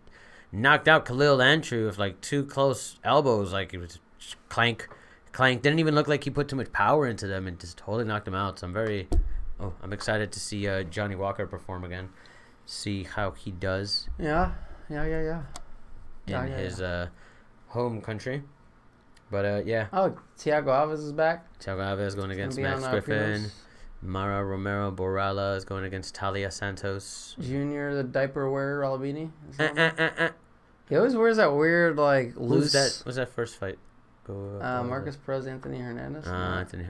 knocked out Khalil Andrew with like 2 close elbows. Like it was just clank. Didn't even look like he put too much power into them and just totally knocked them out. So I'm excited to see Johnny Walker perform again. See how he does.
Yeah.
In his home country. But yeah.
Oh, Thiago Alves is back.
Thiago Alves going against Max Griffin. Mara Romero Borralla is going against Talia Santos.
Junior, the diaper wearer, Albini. He always wears that weird, like, loose.
What's that first fight?
Marcus Perez, Anthony Hernandez.
Anthony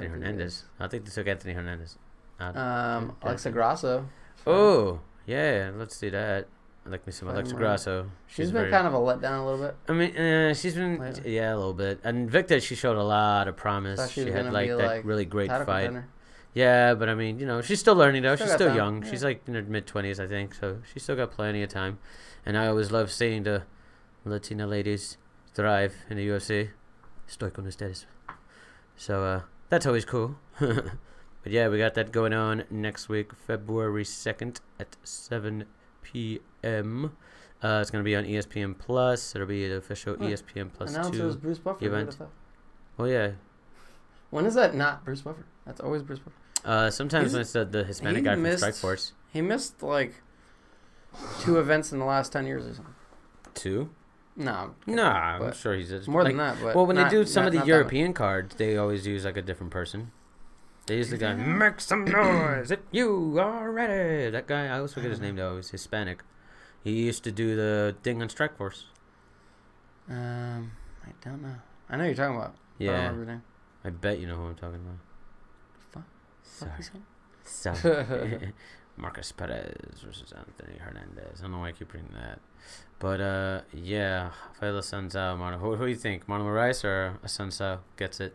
Hernandez. I think they took Anthony Hernandez.
Alexa Grasso.
Oh, Yeah, let's see that. I like me some Alexa Grasso.
She's been kind of a letdown a little bit.
I mean, she's been a little bit. And Victor, she showed a lot of promise. She had that really great fight. Contender. Yeah, but I mean, she's still learning though. She's still young. Yeah. She's like in her mid-20s, I think. So she's still got plenty of time. And I always love seeing the Latina ladies thrive in the UFC. Stoic on the status. So that's always cool. But yeah, we got that going on next week, February 2nd at 7 p.m. It's going to be on ESPN Plus. It'll be the official ESPN Plus 2
Bruce Buffer
event. Oh, yeah.
When is that not Bruce Buffer? That's always Bruce Buffer.
Sometimes when it's the Hispanic guy from Strikeforce.
He missed like 2 events in the last 10 years or something.
2?
No.
I'm sure he's just
more than that. But
well, when they do some of the European cards, they always use like a different person. They use the guy, make some noise if you are ready. That guy, I always forget his name though. He's Hispanic. He used to do the thing on Strikeforce.
I don't know. I know who you're talking about.
Yeah.
I don't remember his name.
I bet you know who I'm talking about. Sorry. Marcus Perez versus Anthony Hernandez. I don't know why I keep reading that. But, yeah. Rafael Assunção. Who do you think? Marlon Moraes or Assunção gets it?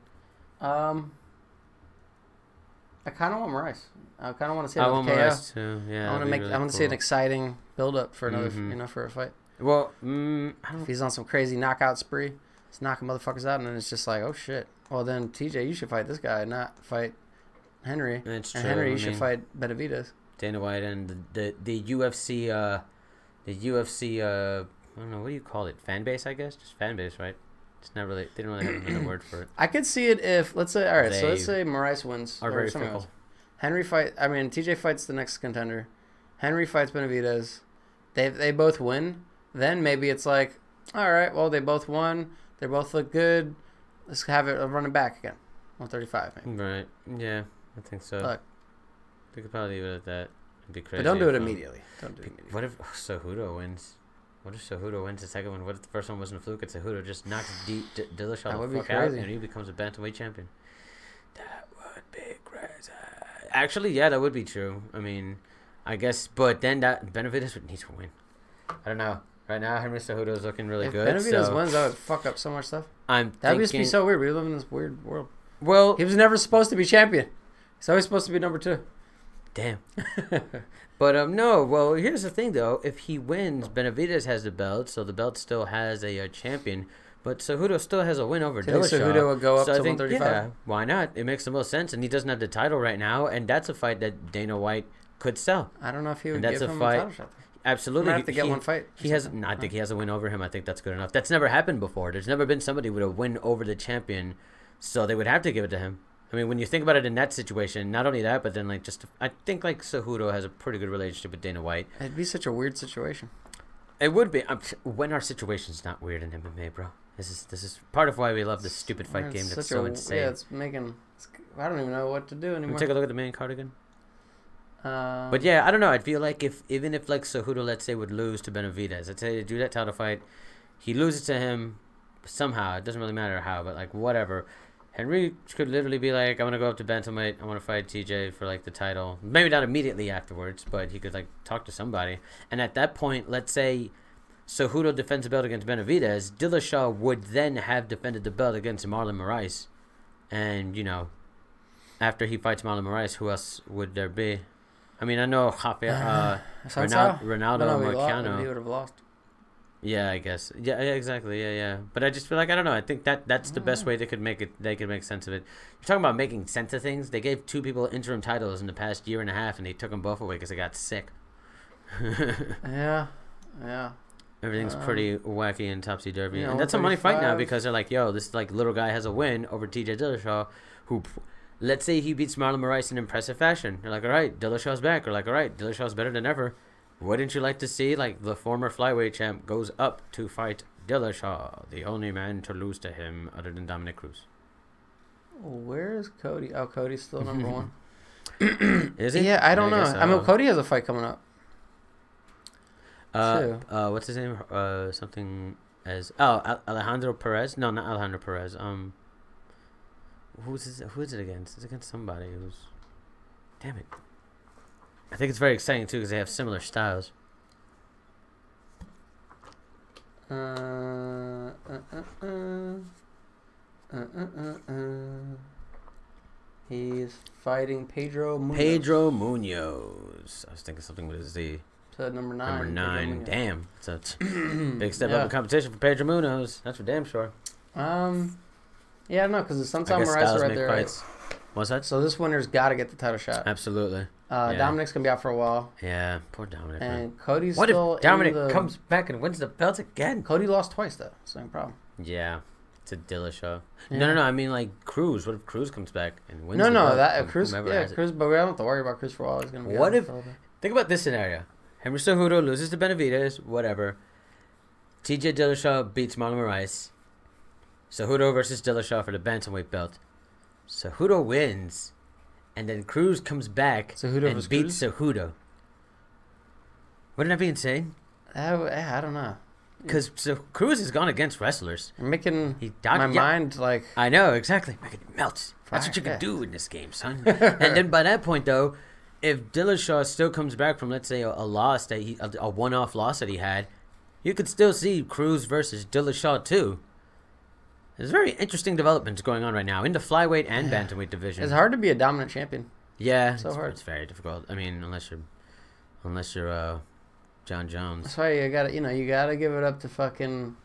I kind of want Moraes. I kind of want to see
it with KO. Moraes too. Yeah,
I want to see an exciting build-up for another, for a fight.
Well,
if he's on some crazy knockout spree, he's knocking motherfuckers out, and then it's just like, oh shit. Well, then TJ, you should fight this guy, not fight Henry.
That's true.
Henry, you should fight Benavidez.
Dana White and the UFC, I don't know, what do you call it? Fan base, I guess. Just fan base, right? It's not really. They don't really have another word for it.
I could see it if let's say Moraes wins.
Are very fickle.
TJ fights the next contender. Henry fights Benavidez. They both win. Then maybe it's like, all right, well they both won. They both look good. Let's have it running back again. 135. Maybe.
Right. Yeah, I think so.
Look,
we could probably leave it at that. It'd be crazy.
But don't do it immediately.
What if Cejudo wins? What if Cejudo wins the second one? What if the first one wasn't a fluke and Cejudo just knocks Dillashaw the fuck out and he becomes a bantamweight champion? That would be crazy. Actually, yeah, that would be true. I mean, I guess, but then that Benavidez would need to win. I don't know. Right now, Henry Cejudo is looking really good.
If Benavidez wins, that would fuck up so much stuff. That would just be so weird. We live in this weird world.
Well,
he was never supposed to be champion. He's always supposed to be number 2.
Damn. But no. Well, here's the thing though. If he wins, Benavidez has the belt, so the belt still has a champion. But Cejudo still has a win over Dillashaw.
Cejudo would go up to 135.
Yeah, why not? It makes the most sense, and he doesn't have the title right now, and that's a fight that Dana White could sell.
I don't know if he would give him a title shot.
Absolutely.
He might have to get one fight.
I think he has a win over him. I think that's good enough. That's never happened before. There's never been somebody with a win over the champion, so they would have to give it to him. I mean, when you think about it in that situation, not only that, but then like I think like Cejudo has a pretty good relationship with Dana White.
It'd be such a weird situation.
It would be. When our situation's not weird in MMA, bro. This is part of why we love this stupid fight game that's so insane.
Yeah, I don't even know what to do anymore.
Can we take a look at the main card again? But yeah, I don't know. I'd feel like even if like Cejudo, let's say, would lose to Benavidez, let's say they do that title fight, he loses to him somehow. It doesn't really matter how, but like whatever. Henry could literally be like, I want to go up to bantamweight. I want to fight TJ for like the title. Maybe not immediately afterwards, but he could like talk to somebody. And at that point, let's say Cejudo defends the belt against Benavidez. Dillashaw would then have defended the belt against Marlon Moraes. And, after he fights Marlon Moraes, who else would there be? I mean, I know Ronaldo Marciano.
He would have lost.
Yeah, I guess. Yeah, exactly. Yeah. But I just feel like, I don't know. I think that's the best way they could make it. They could make sense of it. You're talking about making sense of things. They gave 2 people interim titles in the past year and a half, and they took them both away because they got sick.
Yeah.
Everything's pretty wacky and topsy-turvy. And that's a money fight now because they're like, yo, this like little guy has a win over TJ Dillashaw, who, let's say he beats Marlon Moraes in impressive fashion. They're like, all right, Dillashaw's back. Or like, all right, Dillashaw's better than ever. Wouldn't you like to see, like, the former flyweight champ goes up to fight Dillashaw, the only man to lose to him other than Dominic Cruz?
Where is Cody? Oh, Cody's still number 1.
Is he?
Yeah, I don't know. I mean, Cody has a fight coming up.
What's his name? Something as Alejandro Perez? No, not Alejandro Perez. Who is it against? It's against somebody who's. Damn it. I think it's very exciting too because they have similar styles.
He's fighting Pedro Munoz.
Pedro Munoz. I was thinking something with a Z.
So number 9.
Number 9. Damn. It's a big step up in competition for Pedro Munoz. That's for damn sure.
Yeah, no, because the Sunshine Moraes right there.
Fights. What's that?
So this winner's got to get the title shot.
Absolutely.
Dominic's going to be out for a while.
Yeah, poor Dominic.
And
man.
Cody's
what
still
if Dominic comes back and wins the belt again?
Cody lost twice, though. Same problem.
Yeah. It's a Dillashaw.
Yeah.
No. I mean, like, Cruz. What if Cruz comes back and wins
the
belt?
That Cruz, Cruz, but we don't have to worry about Cruz for a while. He's going to be
What if... Think about this scenario. Henry Cejudo loses to Benavidez, whatever. TJ Dillashaw beats Marlon Moraes. Cejudo versus Dillashaw for the bantamweight belt. Cejudo wins, and then Cruz comes back and beats Cejudo. Wouldn't that be insane?
I don't know.
Because Cruz has gone against wrestlers.
You're making my mind like...
I know, exactly. Making it melt. That's what you can do in this game, son. And then by that point, though, if Dillashaw still comes back from, let's say, a loss that a one-off loss that he had, you could still see Cruz versus Dillashaw too. There's very interesting developments going on right now in the flyweight and bantamweight division.
It's hard to be a dominant champion.
Yeah,
so hard.
It's very difficult. I mean, unless you're John Jones.
That's why you gotta give it up to fucking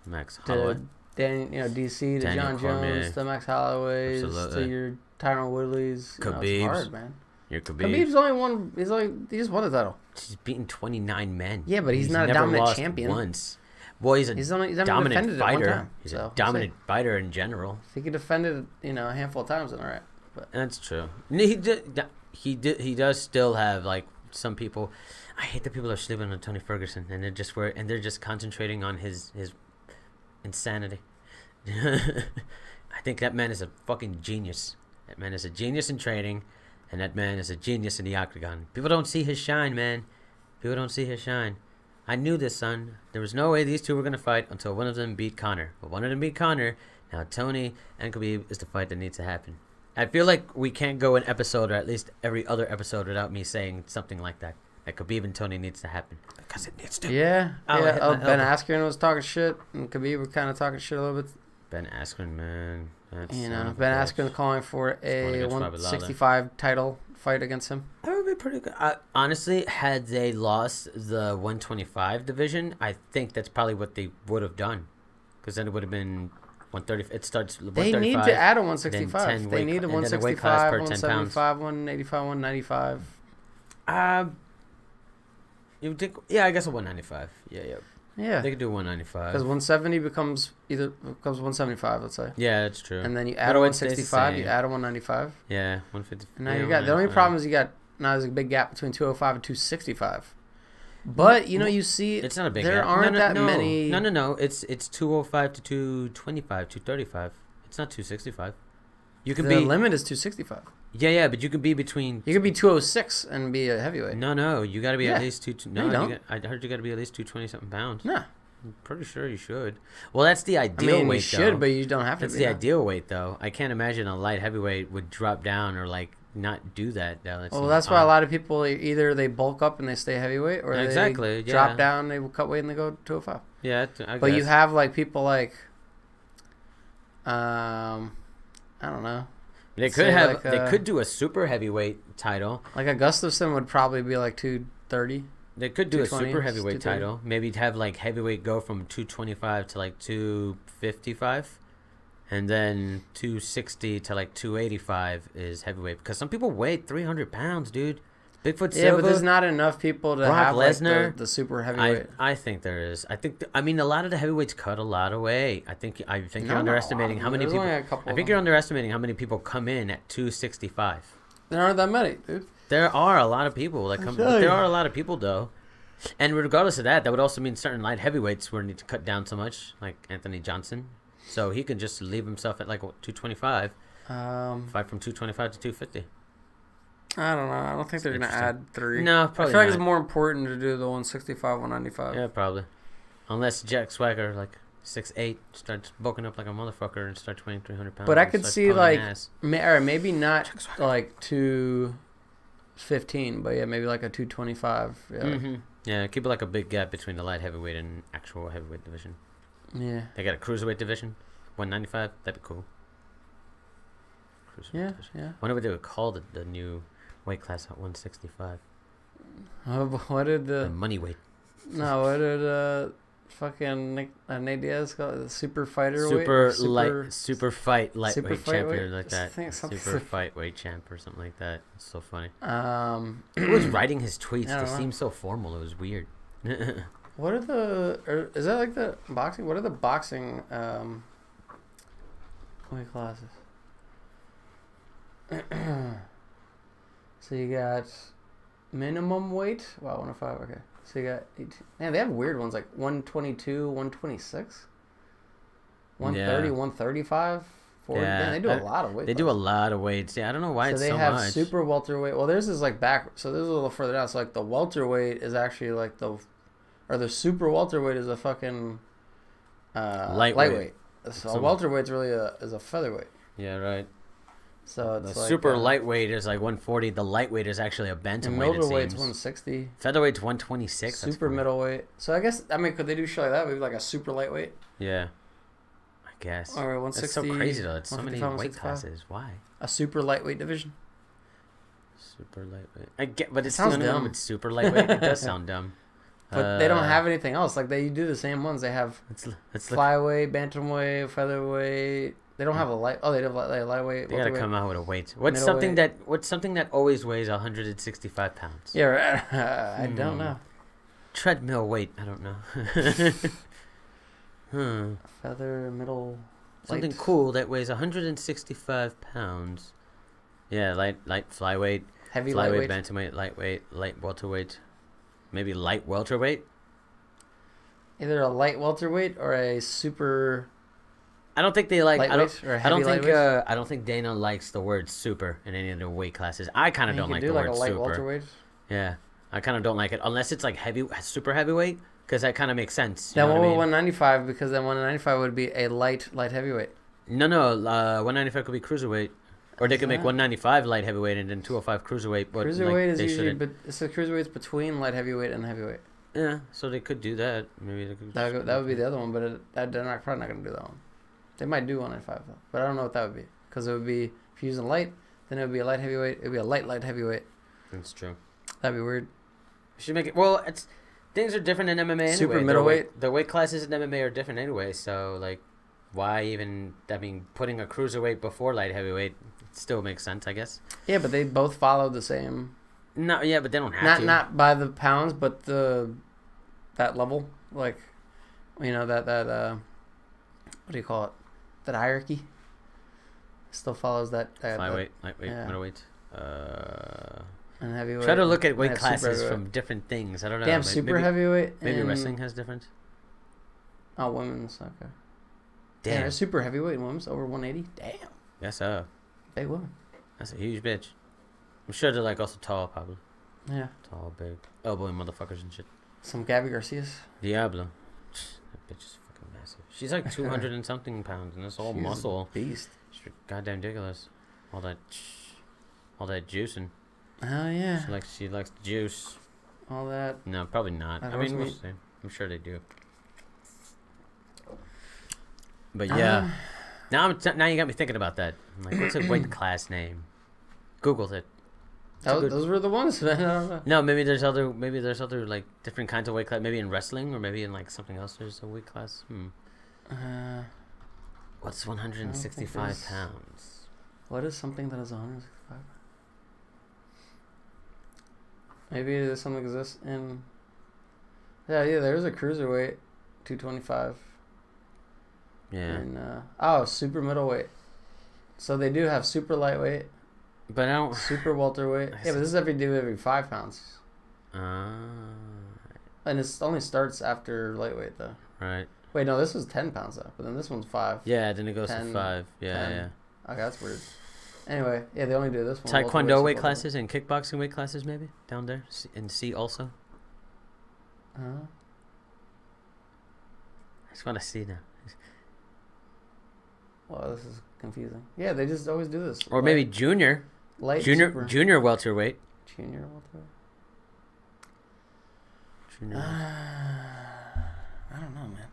Max Holloway.
DC to Daniel John Cormier. Jones to Max Holloways to your Tyron Woodleys.
Khabib's.
It's hard, man.
Your
Khabib's only won. He just won the title.
He's beaten 29 men.
Yeah, but he's not a dominant champion.
Once. Well, he's a dominant fighter. He's a dominant fighter in general.
If he could defend it, a handful of times, then all right. But
that's true. He does still have like some people. I hate that people are sleeping on Tony Ferguson, and they're just concentrating on his insanity. I think that man is a fucking genius. That man is a genius in training, and that man is a genius in the octagon. People don't see his shine, man. People don't see his shine. I knew this, son. There was no way these two were going to fight until one of them beat Conor. But one of them beat Conor. Now Tony and Khabib is the fight that needs to happen. I feel like we can't go an episode, or at least every other episode, without me saying something like that. That Khabib and Tony needs to happen. Because it needs to.
Yeah. Ben Askren was talking shit, and Khabib were kind of talking shit a little bit.
Ben Askren, man.
Ben Askren calling for a 165 title fight against him.
That would be pretty good. Honestly, had they lost the 125 division, I think that's probably what they would have done. Because then it would have been 130. It starts 135.
They need to add a 165. They need a 165, 175, 185, 195.
You would think, I guess a 195. Yeah. They could do 195.
Because 170 becomes 175, let's say.
Yeah, that's true.
And then you add a 165, you add a 195.
Yeah, 150.
And now you got, the only problem is there's a big gap between 205 and 265. But, you see,
it's not a big
there
gap.
aren't that many.
No. It's 205 to 225, 235. It's not 265. The
limit is 265.
Yeah, but you can be between.
You could be 206 and be a heavyweight.
No, you got to be at least
No, you don't.
I heard you got to be at least 220-something pounds.
Nah.
I'm pretty sure you should. Well, that's the ideal weight,
you should, but you don't have to.
That's the ideal weight, though. I can't imagine a light heavyweight would drop down or not do that. Though.
That's why a lot of people either they bulk up and they stay heavyweight, or they drop down, they cut weight and they go 205.
Yeah, I guess.
But you have people like, I don't know.
They could do a super heavyweight title.
Like a Gustafsson would probably be like 230.
They could do a super heavyweight title. Maybe have heavyweight go from 225 to 255, and then 260 to 285 is heavyweight. Because some people weigh 300 pounds, dude. Bigfoot Silva.
Yeah, but there's not enough people to have
Lesnar,
the super heavyweight.
I think there is. I mean, a lot of the heavyweights cut a lot of weight. I think you're underestimating how many people. I think you're underestimating how many people come in at 265.
There aren't that many, dude.
There are a lot of people that come. But there are a lot of people though, and regardless of that, that would also mean certain light heavyweights were need to cut down so much, like Anthony Johnson, so he can just leave himself at 225. Fight from 225 to 250.
I don't know. I don't think they're going to add 3.
No, probably
I feel like it's more important to do the 165, 195.
Yeah, probably. Unless Jack Swagger, 6'8", starts bulking up like a motherfucker and starts weighing 300 pounds.
But I could see, maybe not, 15, but yeah, maybe like a 225. Yeah.
Mm-hmm. Yeah, keep it like a big gap between the light heavyweight and actual heavyweight division.
Yeah.
They got a cruiserweight division, 195. That'd be cool.
Yeah, division. Yeah.
I wonder what they would call the new weight class at 165.
What did
the money weight?
No, what did fucking Nate Diaz call it? The super fighter
super fight lightweight champion like that.
Super
fight weight champ or something like that. It's so funny. Who was writing his tweets? They seemed so formal. It was weird.
What are is that like the boxing? What are the boxing weight classes? So you got minimum weight. Wow, 105. Okay. So you got 18. Man, they have weird ones like 122, 126, 130, 135, 40. Yeah, man, they do a lot of weight.
They do a lot of weights. Yeah, I don't know why it's so much. So they have
super welterweight. Well, theirs is like back. So this is a little further down. So like the welterweight is actually like the super welterweight is a fucking lightweight. So welterweight's really is a featherweight.
Yeah, right.
So it's
the super lightweight is like 140. The lightweight is actually a bantamweight.
Middleweight's 160.
Featherweight's 126.
Super middleweight. So I guess could they do shit like that? Maybe like a super lightweight.
Yeah, I guess.
Or 160.
That's so crazy though. It's so many weight classes. Why?
A super lightweight division.
Super lightweight. I get, but it's the only one with super lightweight. It does sound dumb.
But they don't have anything else. Like they do the same ones. They have flyweight, bantamweight, featherweight. They don't have a light. Oh, they have lightweight.
They gotta come out with a weight. What's something that always weighs 165 pounds?
Yeah, right. I don't know.
Treadmill weight. I don't know.
Feather middle.
Something light. Cool that weighs 165 pounds. Yeah, light flyweight,
heavy
flyweight, bantamweight, lightweight, light welterweight, maybe light welterweight.
Either a light welterweight or a super.
I don't think they like. I
don't
think Dana likes the word super in any of the weight classes. I kind of don't like the word super.
Welterweight.
Yeah, I kind of don't like it unless it's like super heavyweight, because that kind of makes sense.
Then 195, because then 195 would be a light heavyweight.
No, 195 could be cruiserweight, or they could make 195 light heavyweight and then 205 cruiserweight. But
cruiserweight is usually, but it's a cruiserweight's between light heavyweight and heavyweight.
Yeah, so they could do that. Maybe they could.
That would be the other one, but they're probably not going to do that one. They might do 195 though, but I don't know what that would be, because it would be, if you're using light, then it would be a light heavyweight. It would be a light heavyweight.
That's true.
That'd be weird.
We should make it. Well, things are different in MMA anyway.
Super middleweight.
The weight classes in MMA are different anyway. So like, why even? I mean, putting a cruiserweight before light heavyweight still makes sense, I guess.
Yeah, but they both follow the same.
No, yeah, but they don't have to.
Not by the pounds, but that level, like, that what do you call it? That hierarchy still follows that.
Flyweight, lightweight, middleweight,
and heavyweight.
Try to look at weight classes from different things. I don't know.
Damn, super heavyweight.
Maybe wrestling has different.
Oh, women's. Okay.
Damn.
There's super heavyweight in women's over 180. Damn.
Yes, sir.
Big woman.
That's a huge bitch. I'm sure they're like also tall, probably.
Yeah.
Tall, big, elbowing motherfuckers and shit.
Some Gabby Garcias.
Diablo. That bitch is fucking massive. She's like 200 and something pounds, and that's all
She's
muscle.
A beast.
She's goddamn ridiculous. All that juicing.
Oh yeah.
She likes juice.
All that.
No, probably not. I mean, we'll see. I'm sure they do. But yeah. Now you got me thinking about that. I'm like, what's a weight class name? Googled it.
Those were the ones. I don't know.
No, maybe there's other like different kinds of weight class. Maybe in wrestling, or maybe in like something else. There's a weight class. What's 165 pounds?
What is something that is 165? Maybe there's something exists in. Yeah, there's a cruiserweight, 225.
Yeah.
And super middleweight. So they do have super lightweight.
But I don't.
Super welterweight. Yeah, but this is every 5 pounds. And it only starts after lightweight though.
Right.
Wait, no, this was 10 pounds though. But then this one's 5.
Yeah, then it goes 10, to 5. Yeah, 10.
Okay, that's weird. Anyway, yeah, they only do this one.
Taekwondo weight classes and kickboxing weight classes maybe down there in C also. I just want to see now.
Well, this is confusing. Yeah, they just always do this.
Or maybe junior welterweight.
Junior welterweight. I don't know, man.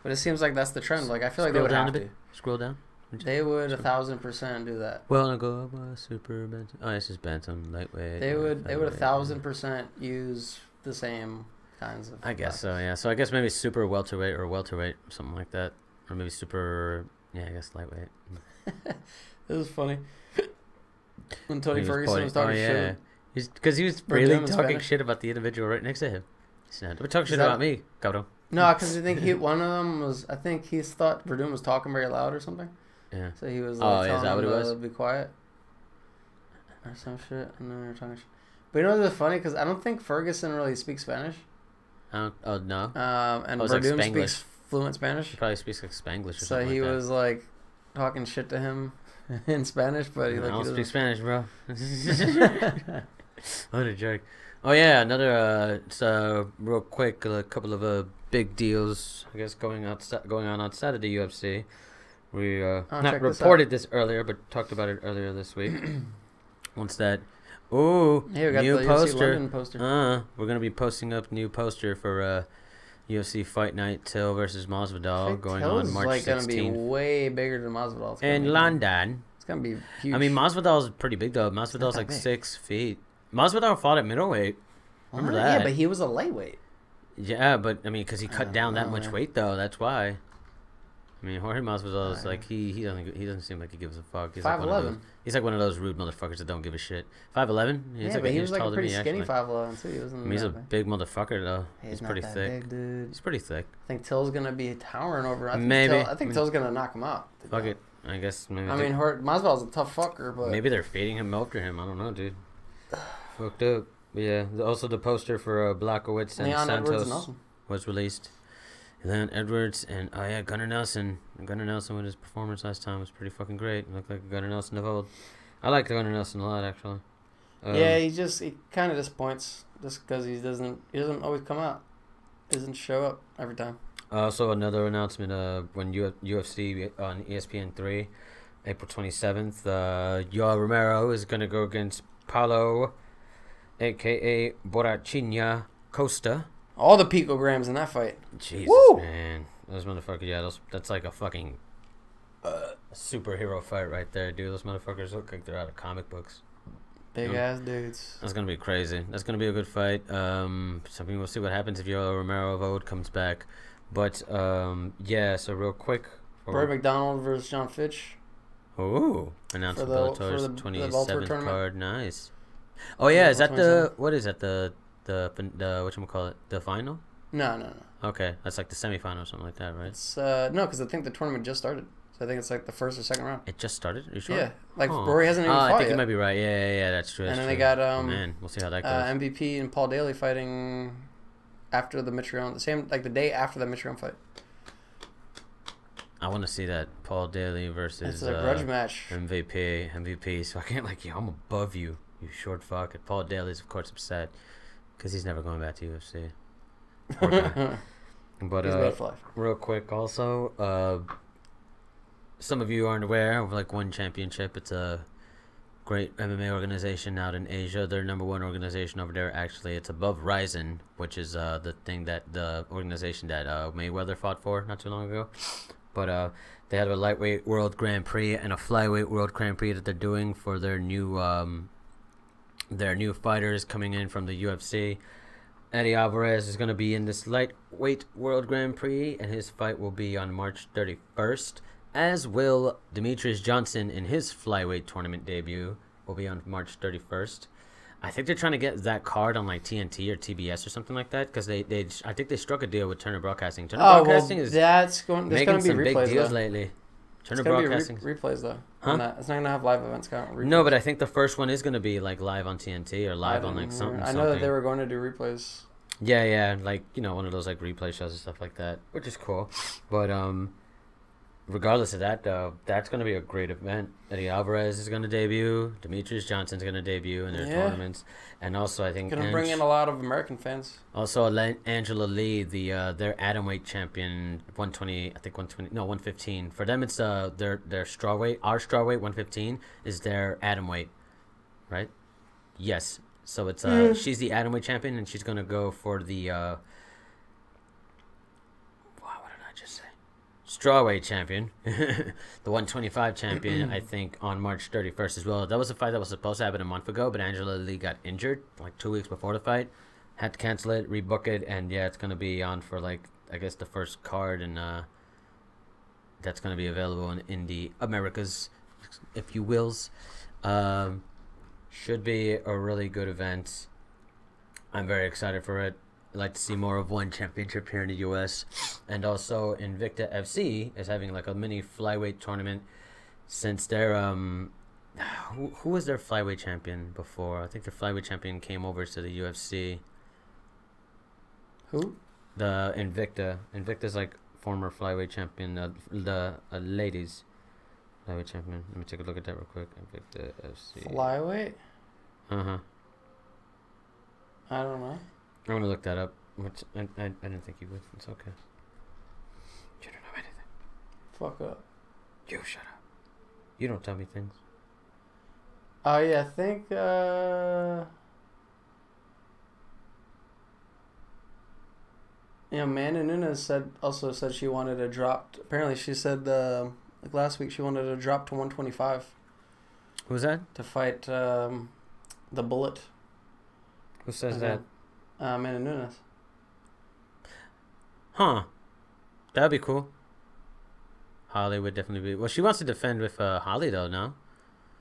But it seems like that's the trend. Like I feel like they would have to.
Scroll down.
They would 1,000% do that.
Well, I go super bantam. Oh, this is bantam lightweight.
They would 1,000% use the same kinds of.
I guess so. Yeah. So I guess maybe super welterweight or welterweight, something like that, or maybe super. Yeah, I guess lightweight.
It was funny when Tony Ferguson was talking shit.
Because he was really talking shit about the individual right next to him. He said, "Don't talk shit about me, cabrón."
No, because I think one of them was. I think he thought Verdun was talking very loud or something.
Yeah.
So he was like,
is that what it was?
Be quiet or some shit. And then they were talking shit. But you know what's funny? Because I don't think Ferguson really speaks Spanish.
Oh no.
And Verdun
like
speaks fluent Spanish.
He probably speaks like Spanglish. Or
so
something
he
like
was like talking shit to him in Spanish, but he
I don't speak Spanish, bro. What a jerk. Oh yeah, another real quick, a couple of big deals, I guess, going on outside of the UFC. We not reported this earlier, but talked about it earlier this week. Once that, new poster. We're gonna be posting up new poster for UFC Fight Night Till versus Masvidal going on March 16th. It's
gonna be way bigger than Masvidal.
In London.
It's gonna be huge.
I mean, Masvidal's pretty big though. Masvidal's like 6 feet. Masvidal fought at middleweight. Remember that?
Yeah, but he was a lightweight.
Yeah, but I mean, because he cut down that much weight though. That's why. I mean, Jorge Masvidal is like he doesn't seem like he gives a fuck. He's
5'11".
He's like one of those rude motherfuckers that don't give a shit. 5'11".
Yeah, but he was like a pretty skinny 5'11" too. He wasn't.
I mean, he's a big motherfucker though.
He's
pretty
not that
thick,
big, dude.
He's pretty thick.
I think Till's gonna be towering over. I think Till's gonna knock him out.
Fuck it. I guess maybe.
I mean, Masvidal's a tough fucker, but
maybe they're fading him after him. I don't know, dude. Fucked up. But yeah. Also, the poster for Blachowicz and Santos was released. Leon Edwards and Gunnar Nelson. Gunnar Nelson with his performance last time was pretty fucking great. Looked like Gunnar Nelson of old. I like Gunnar Nelson a lot, actually.
Yeah, he kind of disappoints just because he doesn't always come out. Doesn't show up every time.
Also, another announcement. When UFC on ESPN3, April 27th, Yoel Romero is gonna go against Paulo, aka Borrachinha Costa.
All the picograms in that fight.
Jesus,
woo!
Man. Those motherfuckers, yeah, that's like a fucking superhero fight right there, dude. Those motherfuckers look like they're out of comic books.
Big ass dudes.
That's going to be crazy. That's going to be a good fight. Something we'll see what happens if Yoel Romero of old comes back. But, yeah, so real quick.
Roy McDonald versus John Fitch.
Ooh. Announced for Bellator's 27th card. Nice. Oh, yeah, is that 27th? What is that, the whatchamacallit, the final?
No.
Okay, that's like the semifinal or something like that, right?
It's no, because I think the tournament just started. So I think it's like the first or second round.
It just started? Are you sure?
Yeah, like Rory hasn't even fought
I think
yet.
you might be right. Yeah, that's true.
And then they got
man, we'll see how that goes.
MVP and Paul Daly fighting after the Mitrione, the day after the Mitrione fight.
I want to see that Paul Daly versus
it's a grudge match.
MVP. So I can't I'm above you, you short fuck. And Paul Daly's of course upset. Because he's never going back to UFC. But real quick, also, some of you aren't aware of like One Championship. It's a great MMA organization out in Asia. Their number one organization over there, actually, it's above Ryzen, which is the organization that Mayweather fought for not too long ago. But they have a lightweight world Grand Prix and a flyweight world Grand Prix that they're doing for their new fighters coming in from the UFC. Eddie Alvarez is going to be in this lightweight world Grand Prix, and his fight will be on March 31st, as will Demetrius Johnson in his flyweight tournament debut will be on March 31st. I think they're trying to get that card on like TNT or TBS or something like that, because I think they struck a deal with Turner Broadcasting. Turner Broadcasting is making some big deals lately. Turner Broadcasting
replays though. Huh? It's not gonna have live events.
No, but I think the first one is gonna be like live on TNT or live on like something.
I know that they were going to do replays.
Yeah, like one of those like replay shows and stuff like that, which is cool. But regardless of that, though, that's going to be a great event. Eddie Alvarez is going to debut. Demetrius Johnson's going to debut in their tournaments. And also, I think...
Going to bring in a lot of American fans.
Also, Angela Lee, their atomweight champion, 120... I think 120... No, 115. For them, it's their strawweight. Our strawweight, 115, is their atomweight. Right? Yes. So it's she's the atomweight champion, and she's gonna go for the wow, what did I just say? Strawweight champion, the 125 champion. I think on March 31st as well. That was a fight that was supposed to happen a month ago, but Angela Lee got injured like 2 weeks before the fight. Had to cancel it, rebook it, and yeah, it's gonna be on for like I guess the first card, and that's gonna be available in the Americas, if you wills. Should be a really good event. I'm very excited for it. I'd like to see more of one championship here in the US. And also Invicta FC is having like a mini flyweight tournament since they're who was their flyweight champion before? I think their flyweight champion came over to the UFC.
Who?
The Invicta. Invicta's like former flyweight champion, the ladies flyweight champion. Let me take a look at that real quick. Invicta FC.
Flyweight?
Uh-huh.
I don't know.
I'm gonna look that up. Which I didn't think you would. It's okay. You don't know anything.
Fuck up.
You shut up. You don't tell me things.
Oh yeah, I think Amanda Nunes said she wanted to drop. Apparently, she said like last week she wanted to drop to 125.
Who's that?
To fight the Bullet.
Who says that?
Amanda Nunes.
Huh. That'd be cool. Holly would definitely be. Well, she wants to defend with Holly though. No.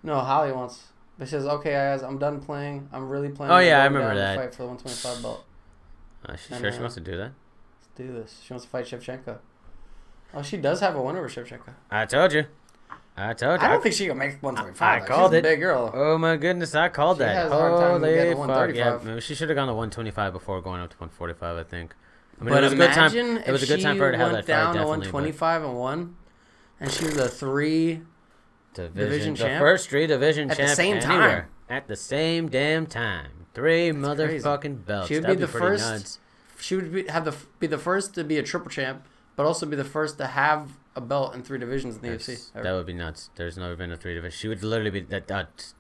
No, Holly wants. But she says, "Okay, guys, I'm done playing. I'm really playing."
Oh yeah, I remember that.
Fight for the 125 belt.
She's sure she wants to do that?
Let's do this. She wants to fight Shevchenko. Oh, she does have a win over Shevchenko.
I told you. I don't
think she can make 125.
I called it.
She's a big girl.
Oh my goodness, I called that.
She has a hard time getting 135.
Yeah, maybe she should have gone to 125 before going up to 145. I think. I mean,
but
it was a good time.
It was a good time for her to have that fight. Down to 125 and won, and she was a 3 division champ.
The first 3 division champ
at the same
anywhere.
time.
At the same damn time. 3 motherfucking belts.
She would be the first. Nuts. She would be the first to be a triple champ, but also be the first to have a belt in 3 divisions in the UFC.
That would be nuts. There's never been a 3 division. She would literally be that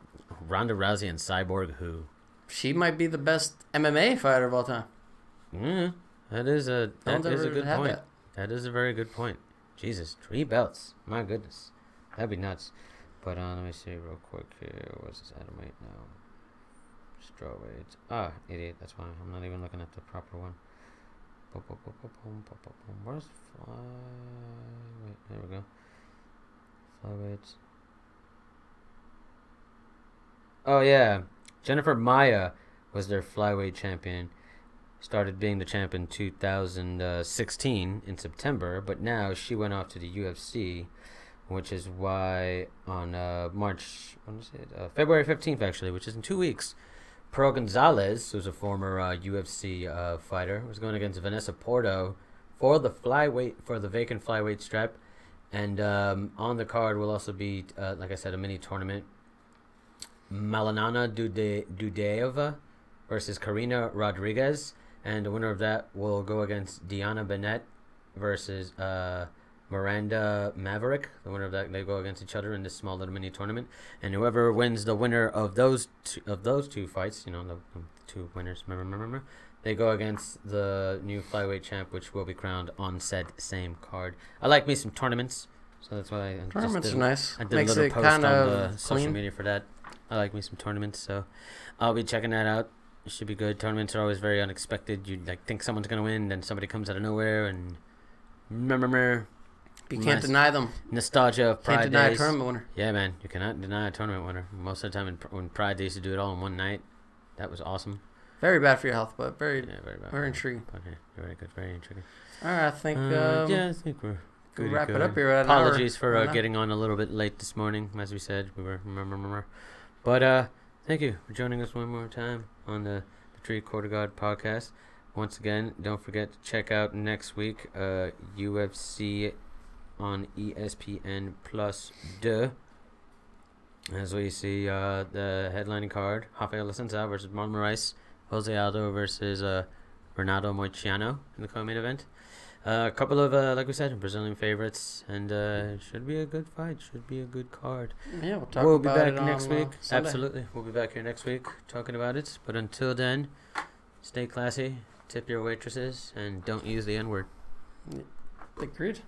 Ronda Rousey and Cyborg who.
She might be the best MMA fighter of all time.
That is a good point. That is a very good point. Jesus, 3 belts. My goodness. That'd be nuts. But let me see real quick here. What's this atomweight now? Strawweight. Ah, idiot. That's why I'm not even looking at the proper one. Where's flyweight? There we go. Flyweights. Oh yeah, Jennifer Maia was their flyweight champion. Started being the champ in 2016 in September, but now she went off to the UFC, which is why on February 15th actually, which is in 2 weeks, Pearl Gonzalez, who's a former UFC fighter, was going against Vanessa Porto for the vacant flyweight strap, and on the card will also be like I said, a mini tournament. Malinana Dudaeva versus Karina Rodriguez, and the winner of that will go against Diana Bennett versus Miranda Maverick. The winner of that, they go against each other in this small little mini tournament, and whoever wins the winner of those two fights, the 2 winners, remember, they go against the new flyweight champ, which will be crowned on said same card. I like me some tournaments, so that's why
tournaments are nice.
I did a little post on the social media for that. I like me some tournaments, so I'll be checking that out. It should be good. Tournaments are always very unexpected. You think someone's gonna win, then somebody comes out of nowhere, and
you can't deny them.
Nostalgia of Pride
Can't deny
days.
a tournament winner.
Yeah, man, you cannot deny a tournament winner. Most of the time, when Pride they used to do it all in one night, that was awesome.
Very bad for your health, but very bad. Very intriguing.
Okay, very good, very intriguing.
All right, I think.
I think we're.
We'll wrap it up here.
Apologies for getting on a little bit late this morning. As we said, we were. But thank you for joining us one more time on the Tree Quarter God podcast. Once again, don't forget to check out next week UFC on ESPN Plus 2. As we see the headlining card, Rafael Assunção versus Marlon Moraes, Jose Aldo versus Renato Moicano in the co-main event. A couple of, like we said, Brazilian favorites, and should be a good fight. Should be a good card.
Yeah, we'll be back
next week.
Sunday.
Absolutely, we'll be back here next week talking about it. But until then, stay classy, tip your waitresses, and don't use the N-word.
Agreed.